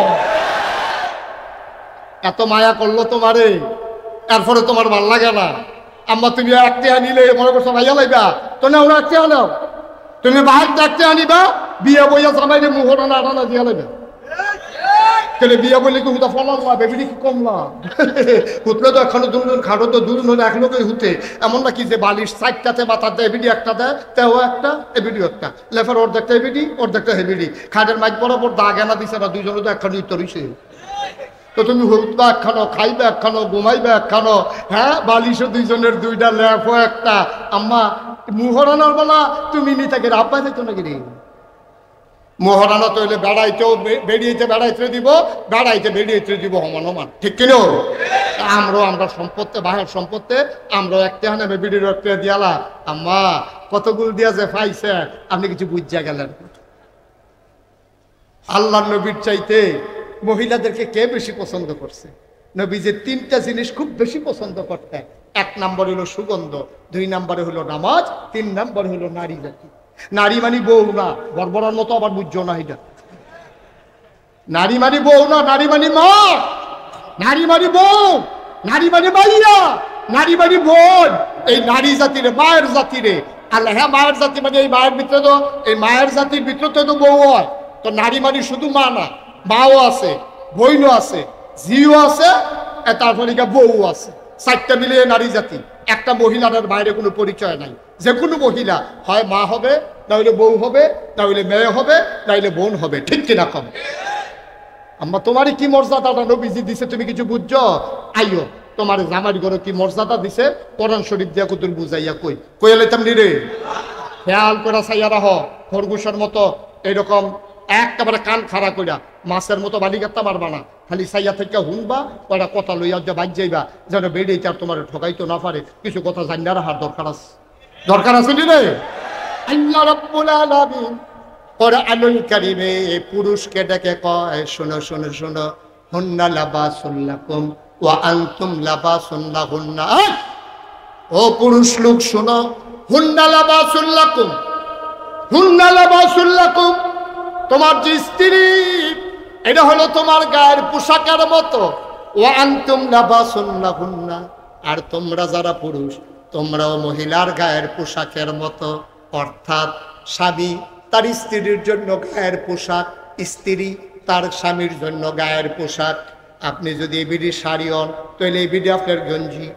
এত মায়া করলো তোমারে, এরপরে তোমার ভাল লাগে না? আম্মা তুমি 1 টাকা নিলে মনে করছো ভাইয়া লাইবা, তো না ওরা 1 টাকা নাও, তুমি বাহার 1 টাকা আনিবা, বিয়ে বইয়া জামাইরে মুহরানা আটানা দিয়া লাইবা। বিয়া বলে কি হুতা ফলাম না, বেবিডি কি কমলা হুতলে তো এখনো 2 জন, খাটো তো 2 জন, এক লোকই হুতে। এমন নাকি যে বালিশ 4টাতে মাথা দেয়, এবিডি একটা দেয়, তেও একটা, এবিডি একটা, লেফার অর্ধেকটা এবিডি, অর্ধেকটা হেবিডি। খাটের মাইক বরাবর দাগ এনা দিছে না, 2 জনে তো একখানো উত্তর হইছে। তো তুমি হুতবা একখানো, খাইবে একখানো, ঘুমাইবে একখানো, হ্যাঁ বালিশও 2 জনের 2টা, লেফও একটা। আম্মা মুহরানার বলা তুমি নি থাকে আব্বা যাইতো নাকি রে? মহারানা তো হইলে বেড়াইতেও বেরিয়েতে বেড়াইতে দিব, বেড়াইতে বেরিয়েতে দিব, সমান সমান, ঠিক কিনো? আমরা সম্পত্তি, বাহের সম্পত্তি আমরা 1 টাকা নেবে, বিড়ির 1 টাকা দিয়ালা। আম্মা কতগুলো দিয়া যে পাইছে, আপনি কিছু বুঝা গেলেন? আল্লাহ নবীর চাইতে মহিলাদেরকে কে বেশি পছন্দ করছে? নবী যে 3টা জিনিস খুব বেশি পছন্দ করতেন। 1 নম্বর হলো সুগন্ধ, 2 নম্বরে হলো নামাজ, 3 নম্বরে হলো নারী জাতি। নারী মানি বউ না, বর্বরার মতো আবার বুঝছো না এটা। নারী মানি বউ না, নারী মানি মা, নারী মানি বউ, নারী মানি মাইয়া, নারী মানি বোন। এই নারী জাতিরে, মায়ের জাতিরে আল্লাহ, হ্যাঁ মায়ের জাতি মানে এই মায়ের ভিতরে তো, এই মায়ের জাতির ভিতরে তো বউ হয়। তো নারী মানি শুধু মা না, মাও আছে, বোনও আছে, ঝিও আছে, তারপরে বউ আছে। 4টা মিলিয়ে নারী জাতি। একটা মহিলার বাইরে কোনো পরিচয় নাই। যে কোনো মহিলা হয় মা হবে, না হইলে বউ হবে, না হইলে মেয়ে হবে, না হইলে বোন হবে, ঠিক কিনা কম? আম্মা তোমারই কি মর্যাদাটা নবীজি দিছে তুমি কিছু বুঝছো? আইও তোমার জামাই ঘরে কি মর্যাদা দিছে, কোরআন শরীফ দিয়া কুতুর বুঝাইয়া কই লাইতাম নি রে। খেয়াল করে চাইয়া রাহ, খরগোশের মতো এরকম একেবারে কান খাড়া কইরা মাছের মতো বালিগাত্তা মারবা না, খালি চাইয়া থেকে হুনবা, ওরা কথা লইয়া যে বাজ যাইবা, যেন বেড়েই তার তোমার ঠকাইতো না পারে। কিছু কথা জানিয়া রাখার দরকার আছে, দরকার আছে নি রে? আল্লাহ রাব্বুল আলামিন কোরআনুল কারীমে পুরুষকে ডেকে কয়, শোনো শোনো শোনো, হুন্না লাবাসুল লাকুম ওয়া আনতুম লাবাসুন লাহুন্না। ও পুরুষ লোক শোনো, হুন্না লাবাসুল লাকুম, হুন্না লাবাসুল লাকুম, তোমার যে স্ত্রী এটা হলো তোমার গায়ের পোশাকের মতো। ওয়া আনতুম লাবাসুন লাহুন্না, আর তোমরা যারা পুরুষ তোমরাও মহিলার গায়ের পোশাকের মতো। অর্থাৎ স্বামী তার স্ত্রীর জন্য গায়ের পোশাক, স্ত্রী তার স্বামীর জন্য গায়ের পোশাক। আপনি যদি এবিডি শাড়ি হন, তাহলে এবিডি আপনার গঞ্জি,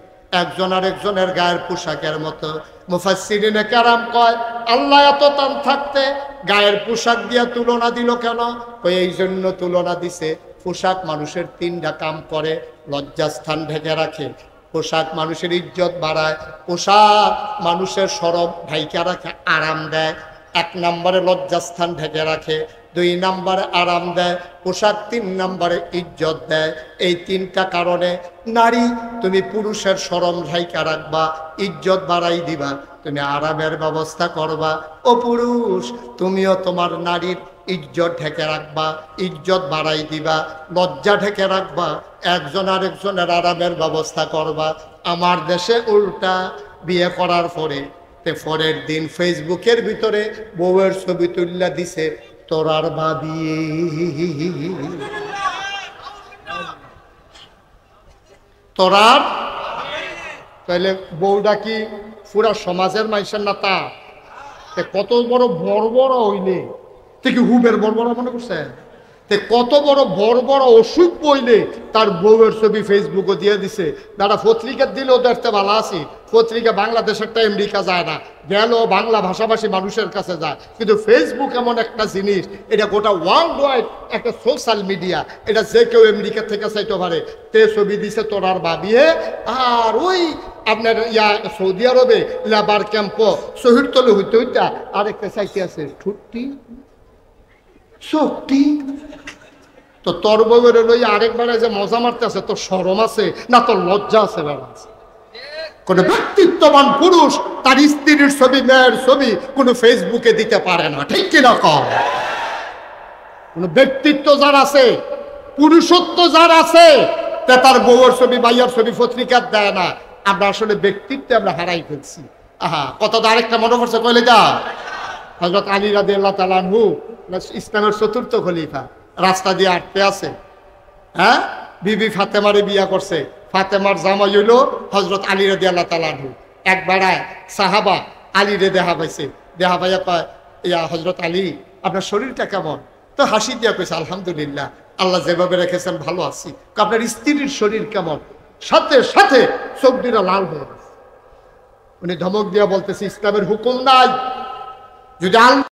একজন আর একজনের গায়ের পোশাকের মতো। মুফাসসিরিনে কেরাম কয়, আল্লাহ এত টান থাকতে গায়ের পোশাক দিয়া তুলনা দিল কেন? ওই এই জন্য তুলনা দিছে, পোশাক মানুষের তিনটা কাম করে। লজ্জাস্থান ঢেকে রাখে, পোশাক মানুষের ইজ্জত বাড়ায়, পোশাক মানুষের শরম ঢাইকা রাখে, আরাম দেয়। 1 নম্বরে লজ্জাস্থান ঢেকে রাখে, 2 নম্বরে আরাম দেয়, পোশাক 3 নম্বরে ইজ্জত দেয়। এই 3টা কারণে নারী তুমি পুরুষের শরম ঢাইকা রাখবা, ইজ্জত বাড়াই দিবা, তুমি আরামের ব্যবস্থা করবা। ও পুরুষ, তুমিও তোমার নারীর ইজ্জত ঢেকে রাখবা, ইজ্জত বাড়াই দিবা, লজ্জা ঢেকে রাখবা, একজন আরেকজনের আরামের ব্যবস্থা করবা। আমার দেশে উল্টা, বিয়ে করার পরের দিন ফেসবুকের ভিতরে বউয়ের ছবি তুল্লা দিছে তোরার বাবি। তোরার তাহলে বউটা কি পুরা সমাজের মানুষের না? তা কত বড় বড় হইলে কি হুবের বড় মনে করছে? কত বড় অসুখ বইলে তার বউয়ের ছবি ফেসবুকে দিয়ে দিছে। দাদা পত্রিকা দিলেও দেখতে ভালো আছি, পত্রিকা বাংলাদেশেরটা আমেরিকা যায় না, গেল বাংলা ভাষাভাষী মানুষের কাছে যায়। কিন্তু ফেসবুক এমন একটা জিনিস, এটা গোটা ওয়ার্ল্ড ওয়াইড একটা সোশ্যাল মিডিয়া, এটা যে কেউ আমেরিকা থেকে চাইতে পারে। তে ছবি দিছে তোরার বাবিয়ে, আর ওই আপনার সৌদি আরবে লেবার ক্যাম্প শহীদ তলে হইতে আরেকটা চাইতে আছে ছুটি সত্যি। তো তোর বউয়ের লইয়া আরেকবারে যে মজা মারতে আছে, তোর শরম আছে না? তোর লজ্জা আছে? বেড়া আছে? কোন ব্যক্তিত্ববান পুরুষ তার স্ত্রীর ছবি, মেয়ের ছবি কোন ফেসবুকে দিতে পারে না, ঠিক কিনা কম? কোন ব্যক্তিত্ব যার আছে, পুরুষত্ব যার আছে, তা তার বউয়ের ছবি, ভাইয়ার ছবি পত্রিকা দেয় না। আমরা আসলে ব্যক্তিত্ব আমরা হারাই ফেলছি। কত আরেকটা মনে পড়ছে, কইলে যা হযরত আলী রাদিয়াল্লাহু তাআলা আনহু, ইসলামের 4র্থ খলিফা, রাস্তা দিয়ে হাঁটতে আছে, হ্যাঁ, বিবি ফাতেমারে বিয়া করছে। ফাতেমার জামাই হইল হযরত আলী রাদিয়াল্লাহু তাআলা আনহু। একবার সাহাবা আলী রে দেখা পাইছে, দেখা পাইয়া কয়, ইয়া হযরত আলী, আপনার শরীরটা কেমন? তো হাসি দিয়া কইছে, আলহামদুলিল্লাহ, আল্লাহ যেভাবে রেখেছেন ভালো আছি। আপনার স্ত্রীর শরীর কেমন? সাথে সাথে চোখ দুটা লাল হয়ে গেছে। উনি ধমক দিয়া বলতেছে, ইসলামের হুকুম নাই, যদি